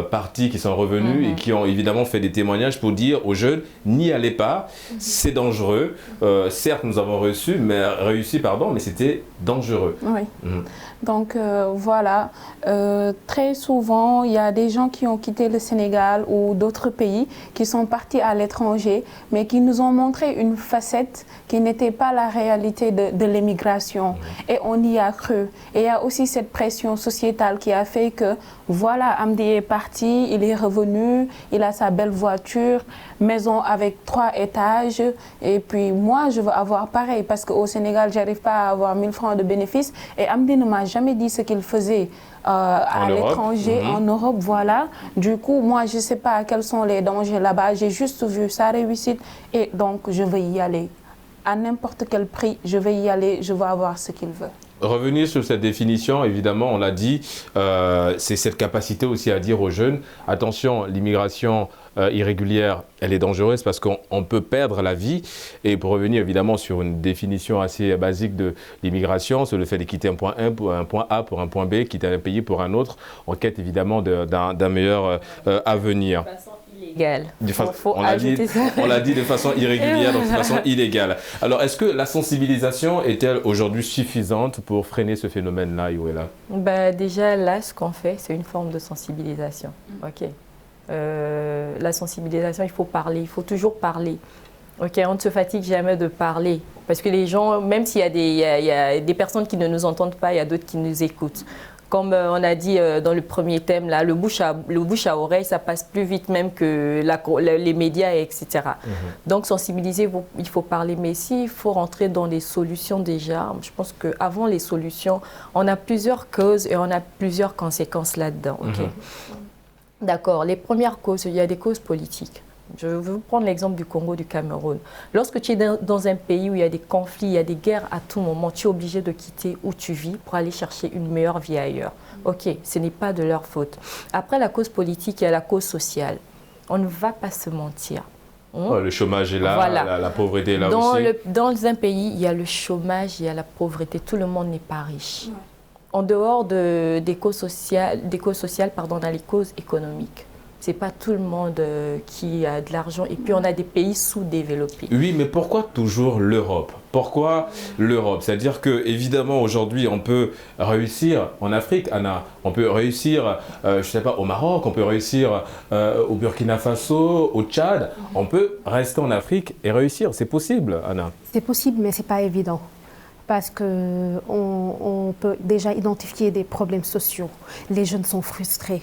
partis, qui sont revenus et qui ont évidemment fait des témoignages pour dire aux jeunes, n'y allez pas, c'est dangereux. Certes, nous avons réussi, mais c'était dangereux. Oui. Donc voilà, très souvent, il y a des gens qui ont quitté le Sénégal ou d'autres pays qui sont partis à l'étranger, mais qui nous ont montré une facette qui n'était pas la réalité de l'immigration. Et on y a cru. Et il y a aussi cette pression sociétale qui a fait que, voilà, Hamdi est parti, il est revenu, il a sa belle voiture, maison avec 3 étages. Et puis moi, je veux avoir pareil, parce qu'au Sénégal, je n'arrive pas à avoir 1000 francs de bénéfices. Et Hamdi ne m'a jamais dit ce qu'il faisait à l'étranger, en Europe, voilà. Du coup, moi, je ne sais pas quels sont les dangers là-bas. J'ai juste vu sa réussite et donc je vais y aller. À n'importe quel prix, je vais y aller, je vais avoir ce qu'il veut. Revenir sur cette définition, évidemment, on l'a dit, c'est cette capacité aussi à dire aux jeunes, attention, l'immigration irrégulière, elle est dangereuse parce qu'on peut perdre la vie. Et pour revenir évidemment sur une définition assez basique de l'immigration, c'est le fait de quitter un point A pour un point B, quitter un pays pour un autre, en quête évidemment d'un meilleur avenir. On l'a dit de façon irrégulière, donc de façon illégale. Alors, est-ce que la sensibilisation est-elle aujourd'hui suffisante pour freiner ce phénomène-là, Youela? Déjà, là, ce qu'on fait, c'est une forme de sensibilisation. Ok. La sensibilisation, il faut parler, il faut toujours parler. Ok, on ne se fatigue jamais de parler. Parce que les gens, même s'il y a des personnes qui ne nous entendent pas, il y a d'autres qui nous écoutent. Comme on a dit dans le premier thème, là, le bouche à oreille, ça passe plus vite même que les médias, etc. Donc sensibiliser, il faut parler. Mais s'il faut rentrer dans les solutions déjà, je pense qu'avant les solutions, on a plusieurs causes et on a plusieurs conséquences là-dedans. Okay. D'accord, les premières causes, il y a des causes politiques. Je vais vous prendre l'exemple du Congo, du Cameroun. Lorsque tu es dans un pays où il y a des conflits, il y a des guerres à tout moment, tu es obligé de quitter où tu vis pour aller chercher une meilleure vie ailleurs. Ok, ce n'est pas de leur faute. Après la cause politique, il y a la cause sociale. On ne va pas se mentir. Le chômage est là, voilà. la pauvreté est là aussi. Dans un pays, il y a le chômage, il y a la pauvreté. Tout le monde n'est pas riche. En dehors des causes sociales, dans les causes économiques. Ce n'est pas tout le monde qui a de l'argent. Et puis, on a des pays sous-développés. Oui, mais pourquoi toujours l'Europe? Pourquoi l'Europe? C'est-à-dire qu'évidemment, aujourd'hui, on peut réussir en Afrique, Anna. On peut réussir, je ne sais pas, au Maroc. On peut réussir au Burkina Faso, au Tchad. On peut rester en Afrique et réussir. C'est possible, Anna? C'est possible, mais ce n'est pas évident. Parce qu'on peut déjà identifier des problèmes sociaux. Les jeunes sont frustrés.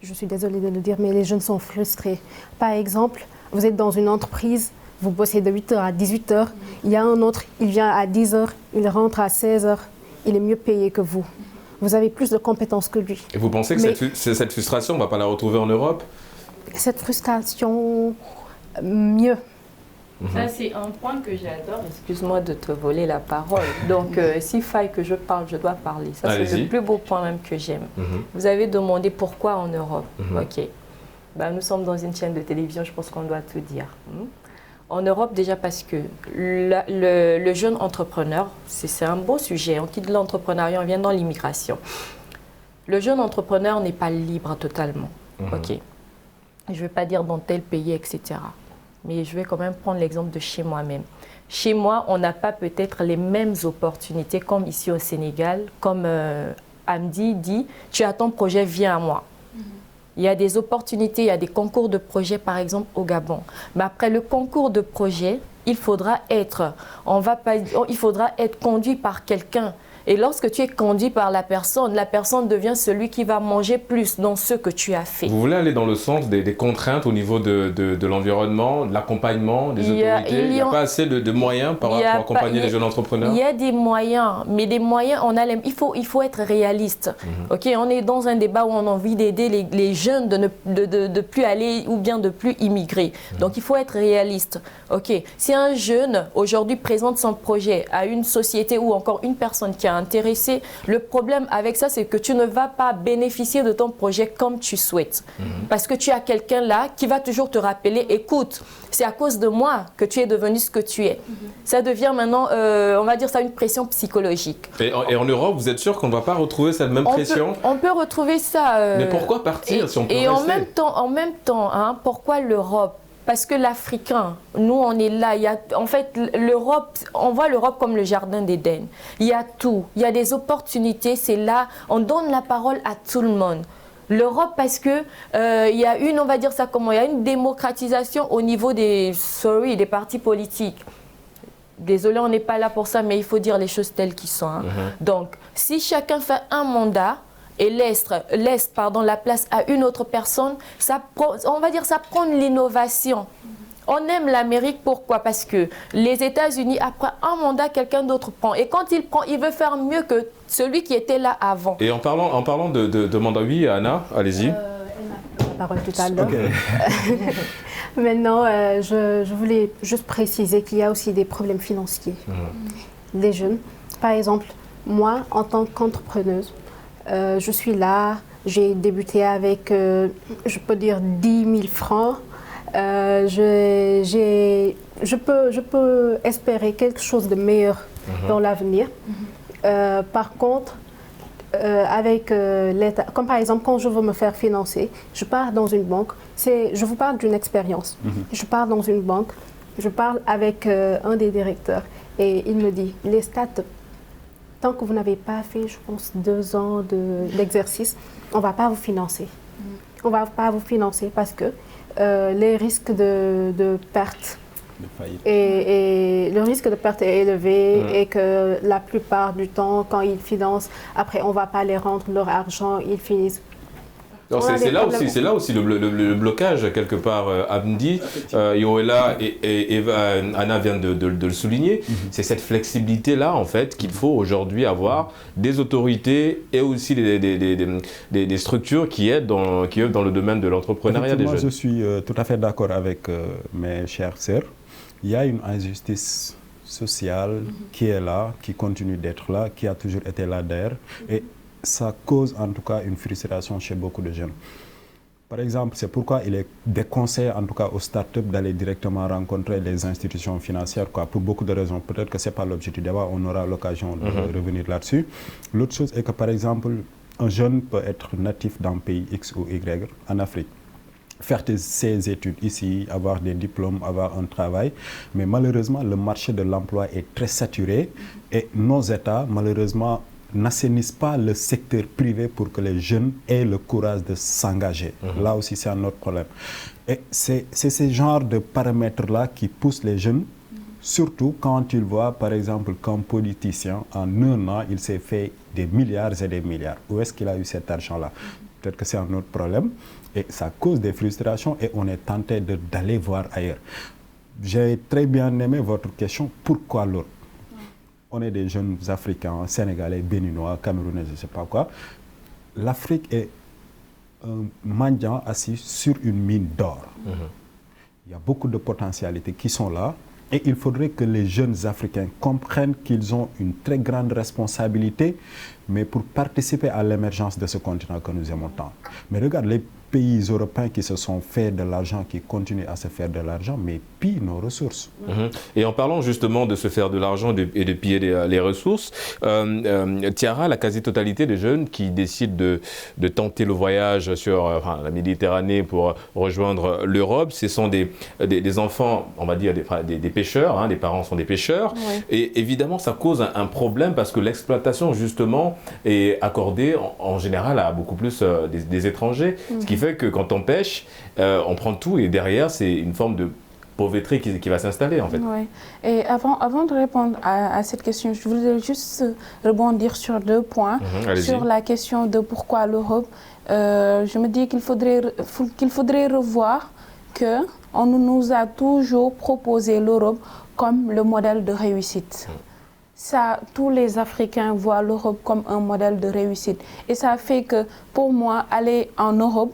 Je suis désolée de le dire, mais les jeunes sont frustrés. Par exemple, vous êtes dans une entreprise, vous bossez de 8h à 18h, il y a un autre, il vient à 10h, il rentre à 16h, il est mieux payé que vous. Vous avez plus de compétences que lui. Et vous pensez que cette frustration, on ne va pas la retrouver en Europe? Cette frustration, mieux. Ça, c'est un point que j'adore. Excuse-moi de te voler la parole. Donc, s'il faille que je parle, je dois parler. Ça, c'est le plus beau point même que j'aime. Vous avez demandé pourquoi en Europe. Ok. Nous sommes dans une chaîne de télévision, je pense qu'on doit tout dire. En Europe, déjà parce que le jeune entrepreneur, c'est un beau sujet. On quitte l'entrepreneuriat, on vient dans l'immigration. Le jeune entrepreneur n'est pas libre totalement. Ok. Je ne vais pas dire dans tel pays, etc. Mais je vais quand même prendre l'exemple de chez moi-même. Chez moi, on n'a pas peut-être les mêmes opportunités comme ici au Sénégal. Comme Hamdi dit, tu as ton projet, viens à moi. Il y a des opportunités, il y a des concours de projets, par exemple, au Gabon. Mais après le concours de projet, il faudra être conduit par quelqu'un. Et lorsque tu es conduit par la personne devient celui qui va manger plus dans ce que tu as fait. Vous voulez aller dans le sens des contraintes au niveau de l'environnement, de l'accompagnement des autorités? Il n'y a pas assez de moyens pour accompagner les jeunes entrepreneurs? Il y a des moyens, mais des moyens, il faut être réaliste. Okay, on est dans un débat où on a envie d'aider les jeunes de plus aller ou bien de plus immigrer. Donc il faut être réaliste. Okay. Si un jeune aujourd'hui présente son projet à une société ou encore une personne qui a intéressé. Le problème avec ça, c'est que tu ne vas pas bénéficier de ton projet comme tu souhaites. Parce que tu as quelqu'un là qui va toujours te rappeler, écoute, c'est à cause de moi que tu es devenu ce que tu es. Ça devient maintenant, on va dire ça, une pression psychologique. Et en Europe, vous êtes sûr qu'on ne va pas retrouver cette même pression? On peut retrouver ça. Mais pourquoi partir si on peut rester? En même temps, hein, pourquoi l'Europe? Parce que l'Africain, nous on est là, en fait l'Europe, on voit l'Europe comme le jardin d'Éden. Il y a tout, il y a des opportunités, c'est là, on donne la parole à tout le monde. L'Europe parce que il y a on va dire ça comment, il y a une démocratisation au niveau des partis politiques. Désolé, on n'est pas là pour ça, mais il faut dire les choses telles qu'elles sont. Hein. Donc, si chacun fait un mandat, et laisse la place à une autre personne, on va dire ça prend l'innovation. On aime l'Amérique, pourquoi? Parce que les États-Unis, après un mandat, quelqu'un d'autre prend. Et quand il prend, il veut faire mieux que celui qui était là avant. Et en parlant de mandat, oui, Anna, allez-y. Elle m'a pris la parole tout à l'heure. Okay. Maintenant, je voulais juste préciser qu'il y a aussi des problèmes financiers des jeunes. Par exemple, moi, en tant qu'entrepreneuse, je suis là, j'ai débuté avec, je peux dire, 10 000 francs. Je peux espérer quelque chose de meilleur dans l'avenir. Par contre, avec l'État, comme par exemple quand je veux me faire financer, je pars dans une banque, je vous parle d'une expérience. Je pars dans une banque, je parle avec un des directeurs et il me dit, les stats, tant que vous n'avez pas fait, je pense, 2 ans d'exercice, on ne va pas vous financer. On ne va pas vous financer parce que les risques de perte et le risque de perte est élevé et que la plupart du temps, quand ils financent, après on ne va pas les rendre leur argent, ils finissent. C'est là aussi le blocage quelque part. Amdi, Yoela et Anna viennent de le souligner. C'est cette flexibilité-là en fait qu'il faut aujourd'hui avoir des autorités et aussi des structures qui œuvrent dans le domaine de l'entrepreneuriat des jeunes. Je suis tout à fait d'accord avec mes chères sœurs. Il y a une injustice sociale qui est là, qui continue d'être là, qui a toujours été là d'ailleurs. Et ça cause en tout cas une frustration chez beaucoup de jeunes. Par exemple, c'est pourquoi il est déconseillé en tout cas aux startups d'aller directement rencontrer les institutions financières, pour beaucoup de raisons. Peut-être que ce n'est pas l'objet du débat, on aura l'occasion de revenir là-dessus. L'autre chose est que par exemple, un jeune peut être natif d'un pays X ou Y en Afrique, faire ses études ici, avoir des diplômes, avoir un travail. Mais malheureusement, le marché de l'emploi est très saturé et nos États, malheureusement, n'assainissent pas le secteur privé pour que les jeunes aient le courage de s'engager. Là aussi, c'est un autre problème. Et c'est ce genre de paramètres-là qui poussent les jeunes, surtout quand ils voient, par exemple, qu'un politicien, en 1 an, il s'est fait des milliards et des milliards. Où est-ce qu'il a eu cet argent-là? Peut-être que c'est un autre problème. Et ça cause des frustrations et on est tenté d'aller voir ailleurs. J'ai très bien aimé votre question, pourquoi l'Europe? On est des jeunes Africains, Sénégalais, Béninois, Camerounais, je ne sais pas quoi. L'Afrique est un mendiant assis sur une mine d'or. Il y a beaucoup de potentialités qui sont là. Et il faudrait que les jeunes Africains comprennent qu'ils ont une très grande responsabilité, mais pour participer à l'émergence de ce continent que nous aimons tant. Mais regarde, les pays européens qui se sont fait de l'argent, qui continuent à se faire de l'argent, mais pillent nos ressources. Et en parlant justement de se faire de l'argent et de piller les ressources, Tiara, la quasi-totalité des jeunes qui décident de tenter le voyage sur la Méditerranée pour rejoindre l'Europe, ce sont des enfants, on va dire des pêcheurs, les parents sont des pêcheurs. Et évidemment, ça cause un problème parce que l'exploitation justement est accordée en général à beaucoup plus des étrangers. Ce qui fait que quand on pêche, on prend tout et derrière, c'est une forme de pauvreté qui va s'installer en fait. Oui. Et avant de répondre à cette question, je voudrais juste rebondir sur 2 points. Sur la question de pourquoi l'Europe, je me dis qu'il faudrait revoir qu'on nous a toujours proposé l'Europe comme le modèle de réussite. Ça, tous les Africains voient l'Europe comme un modèle de réussite. Et ça fait que, pour moi, aller en Europe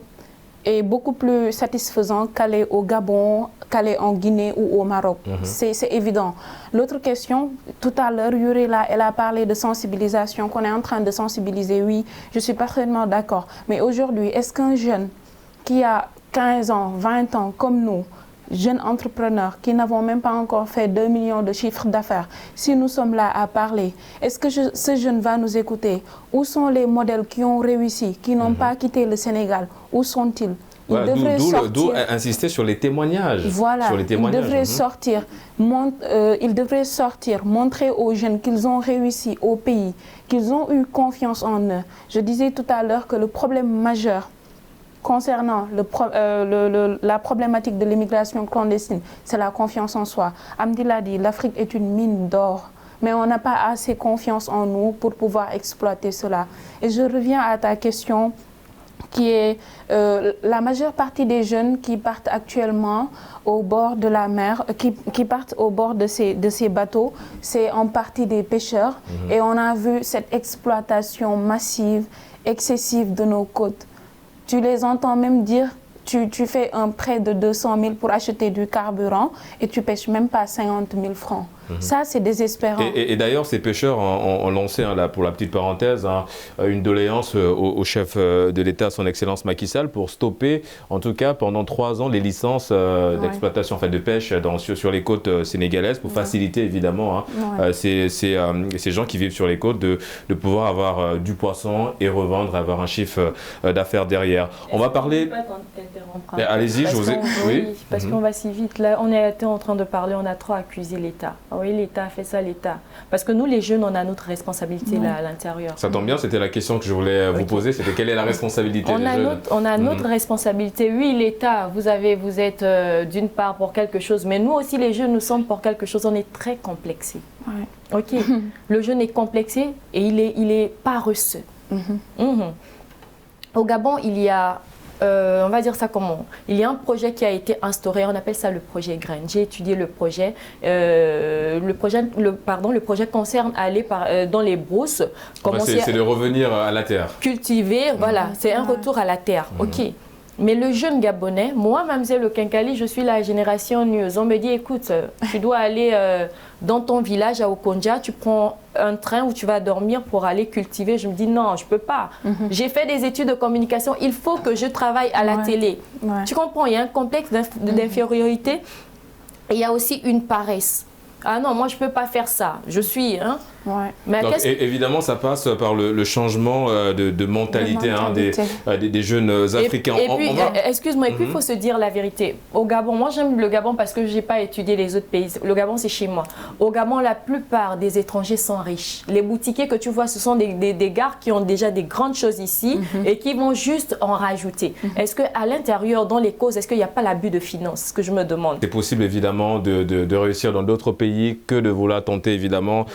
est beaucoup plus satisfaisant qu'aller au Gabon, qu'aller en Guinée ou au Maroc. C'est évident. L'autre question, tout à l'heure, Yuri, elle a parlé de sensibilisation, qu'on est en train de sensibiliser. Oui, je suis parfaitement d'accord. Mais aujourd'hui, est-ce qu'un jeune qui a 15 ans, 20 ans, comme nous, jeunes entrepreneurs qui n'avons même pas encore fait 2 millions de chiffres d'affaires, si nous sommes là à parler, est-ce que ce jeune va nous écouter? Où sont les modèles qui ont réussi, qui n'ont pas quitté le Sénégal? Où sont-ils? Voilà, d'où insister sur les témoignages. Voilà, sur les témoignages. Ils devraient sortir, montrer aux jeunes qu'ils ont réussi au pays, qu'ils ont eu confiance en eux. Je disais tout à l'heure que le problème majeur concernant la problématique de l'immigration clandestine, c'est la confiance en soi. Amdi l'a dit, l'Afrique est une mine d'or, mais on n'a pas assez confiance en nous pour pouvoir exploiter cela. Et je reviens à ta question, qui est la majeure partie des jeunes qui partent actuellement au bord de la mer, qui partent au bord de ces bateaux, c'est en partie des pêcheurs. Et on a vu cette exploitation massive, excessive de nos côtes. Tu les entends même dire, tu fais un prêt de 200 000 pour acheter du carburant et tu pêches même pas 50 000 francs. Ça, c'est désespérant. Et d'ailleurs, ces pêcheurs ont lancé, là, pour la petite parenthèse, une doléance au chef de l'État, son Excellence Macky Sall, pour stopper, en tout cas pendant 3 ans, les licences d'exploitation, enfin de pêche sur les côtes sénégalaises, pour faciliter évidemment ces gens qui vivent sur les côtes de pouvoir avoir du poisson et revendre, avoir un chiffre d'affaires derrière. On va parler... Allez-y, je vous ai... Oui, parce qu'on va si vite. Là, on était en train de parler, on a trop accusé l'État. Oui, l'État a fait ça, l'État. Parce que nous, les jeunes, on a notre responsabilité là, à l'intérieur. Ça tombe bien, c'était la question que je voulais vous poser, c'était quelle est la responsabilité des jeunes? On a notre responsabilité. Oui, l'État, vous êtes d'une part pour quelque chose, mais nous aussi, les jeunes, nous sommes pour quelque chose. On est très complexés. Ok. Le jeune est complexé et il est paresseux. Au Gabon, il y a... on va dire ça comment? Il y a un projet qui a été instauré, on appelle ça le projet Graines. J'ai étudié le projet. Le projet concerne aller dans les brousses. C'est de revenir à la terre. Cultiver, voilà, c'est un retour à la terre. Ok. Mais le jeune Gabonais, moi, Mamzelle Le Kinkali, je suis la génération News. On me dit, écoute, tu dois aller dans ton village à Okonja, tu prends un train où tu vas dormir pour aller cultiver. Je me dis, non, je ne peux pas. J'ai fait des études de communication, il faut que je travaille à la télé. Tu comprends, il y a un complexe d'infériorité et il y a aussi une paresse. Ah non, moi je ne peux pas faire ça. Je suis... Mais donc, évidemment, ça passe par le changement de mentalité, des jeunes Africains. Et puis, excuse-moi, il faut se dire la vérité. Au Gabon, moi j'aime le Gabon parce que je n'ai pas étudié les autres pays. Le Gabon, c'est chez moi. Au Gabon, la plupart des étrangers sont riches. Les boutiquiers que tu vois, ce sont des gars qui ont déjà des grandes choses ici et qui vont juste en rajouter. Est-ce qu'à l'intérieur, dans les causes, est-ce qu'il n'y a pas l'abus de finances? C'est ce que je me demande. C'est possible, évidemment, de réussir dans d'autres pays que de vouloir tenter, évidemment,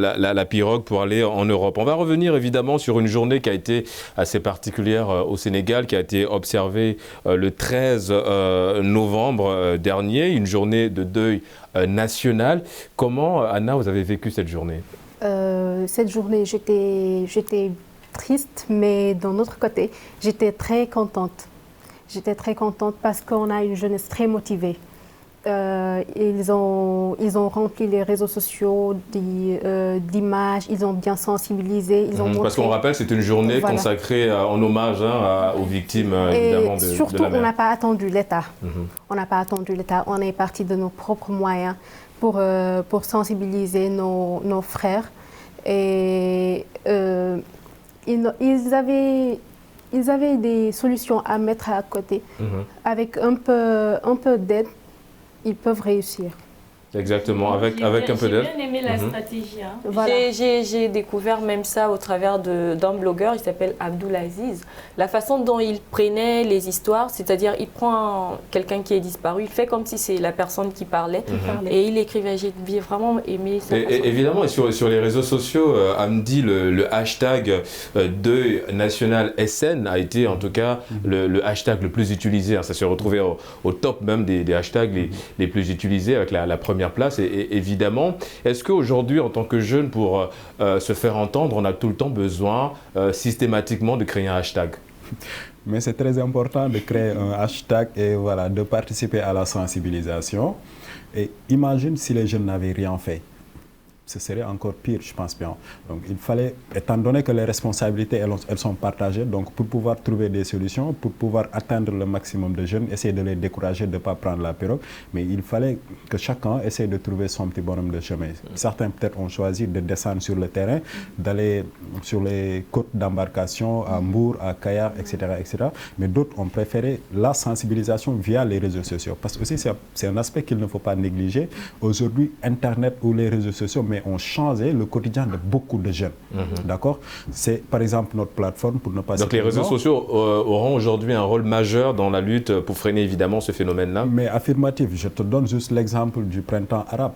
la pirogue pour aller en Europe. On va revenir évidemment sur une journée qui a été assez particulière au Sénégal, qui a été observée le 13 novembre dernier, une journée de deuil national. Comment, Anna, vous avez vécu cette journée? Cette journée, j'étais triste, mais d'un autre côté, j'étais très contente. J'étais très contente parce qu'on a une jeunesse très motivée. Ils ont rempli les réseaux sociaux d'images, ils ont bien sensibilisé. Parce qu'on rappelle, c'est une journée consacrée en hommage aux victimes évidemment de surtout, la mer. On n'a pas attendu l'État. On n'a pas attendu l'État. On est parti de nos propres moyens pour sensibiliser nos frères. Et ils avaient des solutions à mettre à côté. Avec un peu d'aide, ils peuvent réussir. Exactement, avec un peu d'aide. J'ai bien aimé la stratégie. Voilà. J'ai découvert même ça au travers d'un blogueur, il s'appelle Abdoulaziz. La façon dont il prenait les histoires, c'est-à-dire il prend quelqu'un qui est disparu, il fait comme si c'est la personne qui parlait et il écrivait. J'ai vraiment aimé ça. Évidemment, et sur les réseaux sociaux, Amdi, le hashtag deuil national SN a été en tout cas le hashtag le plus utilisé. Ça s'est retrouvé au top même des hashtags les plus utilisés avec la première place. Et évidemment, est-ce qu'aujourd'hui, en tant que jeune, pour se faire entendre, on a tout le temps besoin systématiquement de créer un hashtag? mais c'est très important de créer un hashtag et voilà, de participer à la sensibilisation. Et imagine si les jeunes n'avaient rien fait. Ce serait encore pire, je pense bien. Donc il fallait, étant donné que les responsabilités, elles sont partagées, donc pour pouvoir trouver des solutions, pour pouvoir atteindre le maximum de jeunes, essayer de les décourager de ne pas prendre la pirogue, mais il fallait que chacun essaie de trouver son petit bonhomme de chemin. Certains peut-être ont choisi de descendre sur le terrain, d'aller sur les côtes d'embarcation à Mbour, à Kayar, etc., etc. Mais d'autres ont préféré la sensibilisation via les réseaux sociaux. Parce que aussi c'est un aspect qu'il ne faut pas négliger. Aujourd'hui, Internet ou les réseaux sociaux, mais ont changé le quotidien de beaucoup de jeunes. D'accord? C'est par exemple notre plateforme pour ne pas... Donc les réseaux sociaux auront aujourd'hui un rôle majeur dans la lutte pour freiner évidemment ce phénomène-là? Mais affirmatif, je te donne juste l'exemple du printemps arabe.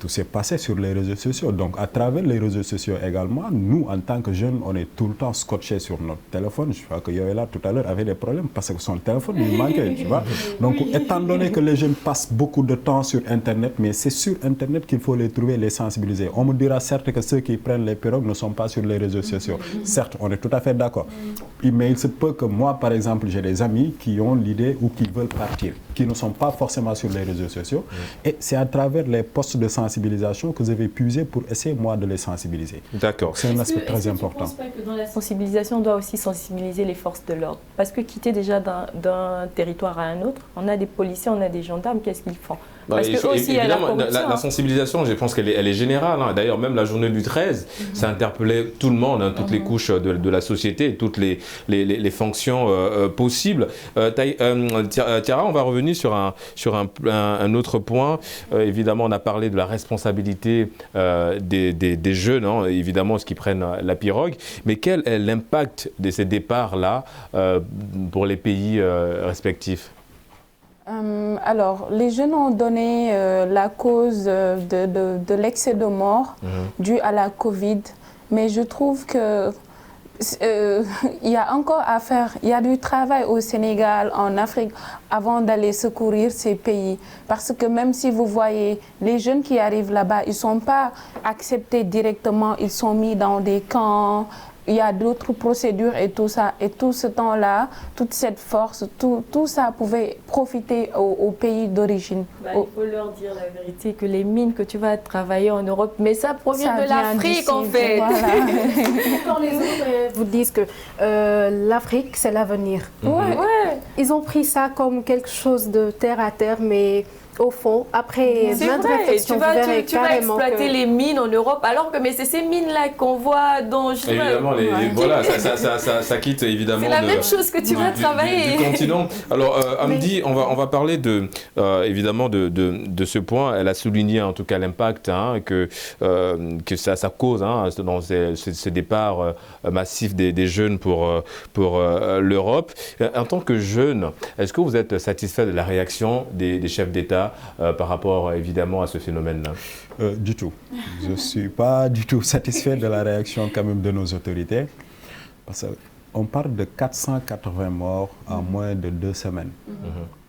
Tout s'est passé sur les réseaux sociaux. Donc à travers les réseaux sociaux également, nous en tant que jeunes, on est tout le temps scotchés sur notre téléphone. Je crois que Yoela tout à l'heure avait des problèmes parce que son téléphone lui manquait, tu vois. Donc étant donné que les jeunes passent beaucoup de temps sur Internet, mais c'est sur Internet qu'il faut les trouver, les sensibiliser. On me dira certes que ceux qui prennent les pirogues ne sont pas sur les réseaux sociaux. Certes, on est tout à fait d'accord. Mais il se peut que moi, par exemple, j'ai des amis qui ont l'idée ou qui veulent partir, qui ne sont pas forcément sur les réseaux sociaux. Et c'est à travers les postes de sensibilisation que je vais puiser pour essayer, moi, de les sensibiliser. D'accord. C'est un aspect très important. Tu ne penses pas que dans la sensibilisation, on doit aussi sensibiliser les forces de l'ordre? Parce que quitter déjà d'un territoire à un autre, on a des policiers, on a des gendarmes, qu'est-ce qu'ils font? Parce que aussi, évidemment, la sensibilisation, je pense qu'elle est générale. Hein. D'ailleurs, même la journée du 13, ça interpellait tout le monde, hein, toutes les couches de la société, toutes les fonctions possibles. Tiara, on va revenir sur un autre point. Évidemment, on a parlé de la responsabilité des jeunes, hein, évidemment, ceux qui prennent la pirogue. Mais quel est l'impact de ces départs-là pour les pays respectifs? Alors, les jeunes ont donné la cause de l'excès de mort dû à la Covid, mais je trouve que il y a encore à faire. Il y a du travail au Sénégal, en Afrique, avant d'aller secourir ces pays. Parce que même si vous voyez, les jeunes qui arrivent là-bas, ils ne sont pas acceptés directement, ils sont mis dans des camps. Il y a d'autres procédures et tout ça. Et tout ce temps-là, toute cette force, tout ça pouvait profiter au pays d'origine. Il faut leur dire la vérité, que les mines que tu vas travailler en Europe, mais ça provient de l'Afrique en fait. Voilà. Quand les autres vous disent que l'Afrique, c'est l'avenir. Ouais. Ils ont pris ça comme quelque chose de terre à terre, mais... Au fond, après maintes réflexions, tu vas exploiter les mines en Europe, alors que c'est ces mines-là qu'on voit dans... Évidemment, voilà, ça quitte évidemment... C'est la même chose que tu vas travailler. Du continent. Alors, Hamdi, on va parler évidemment de ce point. Elle a souligné en tout cas l'impact que ça cause dans ce départ massif des jeunes pour l'Europe. En tant que jeune, est-ce que vous êtes satisfait de la réaction des chefs d'État par rapport évidemment à ce phénomène-là? Du tout. Je ne suis pas du tout satisfait de la réaction quand même de nos autorités. Parce qu'on parle de 480 morts en moins de 2 semaines.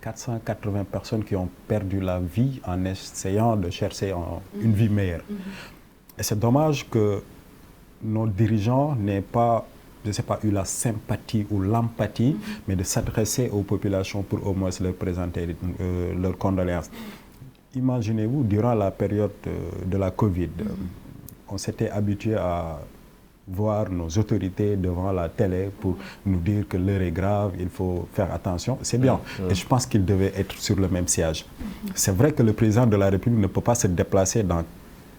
480 personnes qui ont perdu la vie en essayant de chercher une vie meilleure. Et c'est dommage que nos dirigeants n'aient pas, je ne sais pas, eu la sympathie ou l'empathie, mais de s'adresser aux populations pour au moins leur présenter leurs condoléances. Imaginez-vous, durant la période de la Covid, on s'était habitué à voir nos autorités devant la télé pour nous dire que l'heure est grave, il faut faire attention. C'est bien. Et je pense qu'ils devaient être sur le même siège. C'est vrai que le président de la République ne peut pas se déplacer dans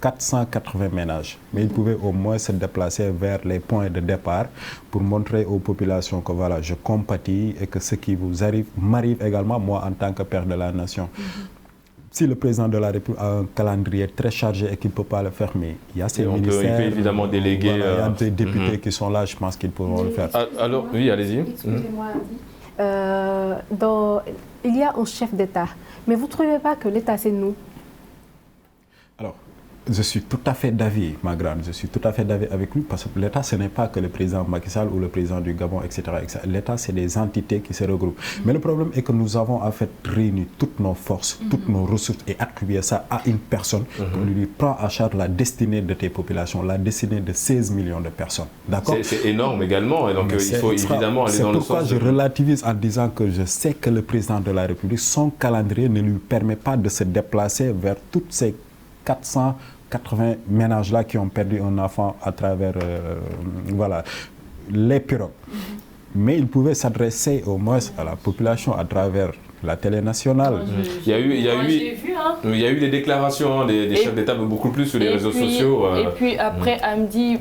480 ménages. Mais il pouvait au moins se déplacer vers les points de départ pour montrer aux populations que voilà, je compatis et que ce qui vous arrive m'arrive également, moi, en tant que père de la nation. Si le président de la République a un calendrier très chargé et qu'il ne peut pas le faire, mais il y a ces ministères, il peut évidemment déléguer. Voilà, il y a des députés qui sont là, je pense qu'ils pourront le faire. Alors, oui, allez-y. Excusez-moi, il y a un chef d'État, mais vous ne trouvez pas que l'État, c'est nous? Alors, Je suis tout à fait d'avis, ma grande. Je suis tout à fait d'avis avec lui parce que l'État, ce n'est pas que le président Macky Sall ou le président du Gabon, etc. L'État, c'est des entités qui se regroupent. Mais le problème est que nous avons en fait réuni toutes nos forces, toutes nos ressources et attribué ça à une personne qui lui prend à charge la destinée de tes populations, la destinée de 16 millions de personnes. D'accord ? C'est énorme également. Et donc, il faut évidemment aller dans le sens. C'est pourquoi je relativise en disant que je sais que le président de la République, son calendrier ne lui permet pas de se déplacer vers toutes ces 480 ménages-là qui ont perdu un enfant à travers les pirogues. Mais il pouvait s'adresser au moins à la population à travers la télé nationale. Il y a eu des déclarations des chefs d'État beaucoup plus sur les réseaux sociaux. Et puis après, Hamdi,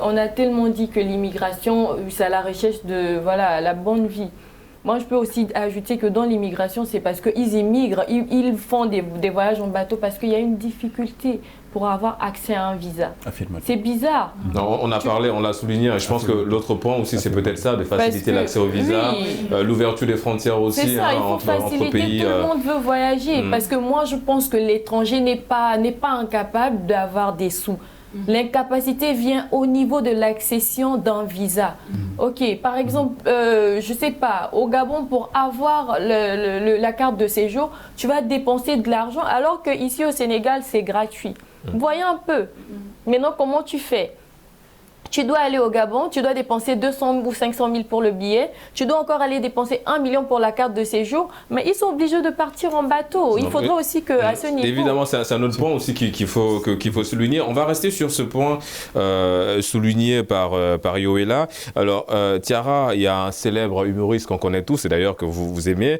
on a tellement dit que l'immigration, c'est à la recherche de la bonne vie. Moi, je peux aussi ajouter que dans l'immigration, c'est parce qu'ils immigrent, ils font des voyages en bateau parce qu'il y a une difficulté pour avoir accès à un visa. C'est bizarre. Non, on a parlé, on l'a souligné. Je pense que l'autre point aussi, c'est peut-être ça, de faciliter l'accès au visa, l'ouverture des frontières aussi. C'est ça, il faut faciliter. Pays, tout le monde veut voyager parce que moi, je pense que l'étranger n'est pas incapable d'avoir des sous. L'incapacité vient au niveau de l'accession d'un visa. Ok, par exemple, je sais pas, au Gabon, pour avoir la carte de séjour, tu vas dépenser de l'argent, alors qu'ici au Sénégal, c'est gratuit. Voyez un peu. Maintenant, comment tu fais ? Tu dois aller au Gabon, tu dois dépenser 200 ou 500 000 pour le billet, tu dois encore aller dépenser 1 million pour la carte de séjour, mais ils sont obligés de partir en bateau. Il faudrait aussi qu'à ce niveau... Évidemment, c'est un autre point aussi qu'il faut souligner. On va rester sur ce point souligné par Yoella. Alors, Tiara, il y a un célèbre humoriste qu'on connaît tous, et d'ailleurs que vous aimez,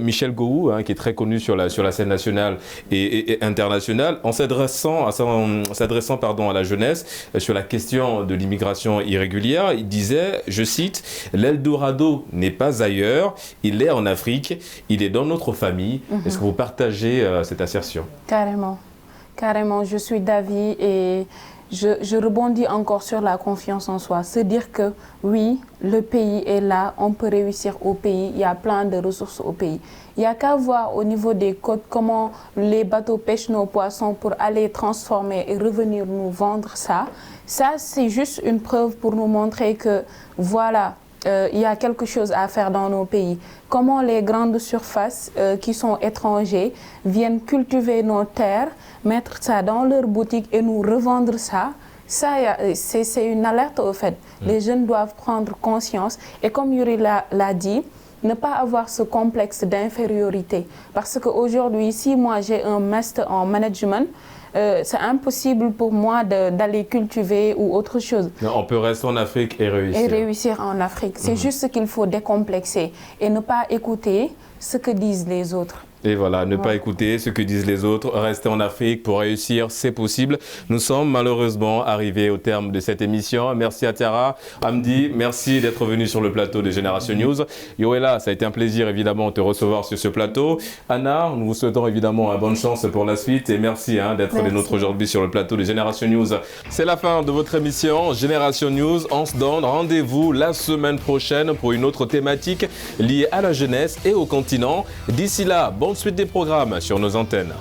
Michel Gowou, qui est très connu sur la scène nationale et internationale, en s'adressant à la jeunesse sur la question de l'immigration irrégulière, il disait, je cite, « L'Eldorado n'est pas ailleurs, il est en Afrique, il est dans notre famille ». Est-ce que vous partagez cette assertion ? Carrément. Carrément, je suis d'avis et je rebondis encore sur la confiance en soi. Se dire que oui, le pays est là, on peut réussir au pays, il y a plein de ressources au pays. Il n'y a qu'à voir au niveau des côtes comment les bateaux pêchent nos poissons pour aller transformer et revenir nous vendre ça. Ça, c'est juste une preuve pour nous montrer que voilà, il y a quelque chose à faire dans nos pays. Comment les grandes surfaces qui sont étrangers viennent cultiver nos terres, mettre ça dans leurs boutiques et nous revendre ça. Ça, c'est une alerte au fait. Les jeunes doivent prendre conscience et comme Yuri l'a dit, ne pas avoir ce complexe d'infériorité. Parce qu'aujourd'hui, si moi j'ai un master en management, c'est impossible pour moi d'aller cultiver ou autre chose. Non, on peut rester en Afrique et réussir. Et réussir en Afrique. C'est juste ce qu'il faut décomplexer et ne pas écouter ce que disent les autres. Et voilà, ne pas écouter ce que disent les autres, rester en Afrique pour réussir, c'est possible. Nous sommes malheureusement arrivés au terme de cette émission. Merci à Tiara, Hamdi, merci d'être venu sur le plateau de Génération News. Yoella, ça a été un plaisir évidemment de te recevoir sur ce plateau. Anna, nous vous souhaitons évidemment bonne chance pour la suite et merci d'être des nôtres aujourd'hui sur le plateau de Génération News. C'est la fin de votre émission Génération News. On se donne rendez-vous la semaine prochaine pour une autre thématique liée à la jeunesse et au continent. D'ici là, bonne suite des programmes sur nos antennes.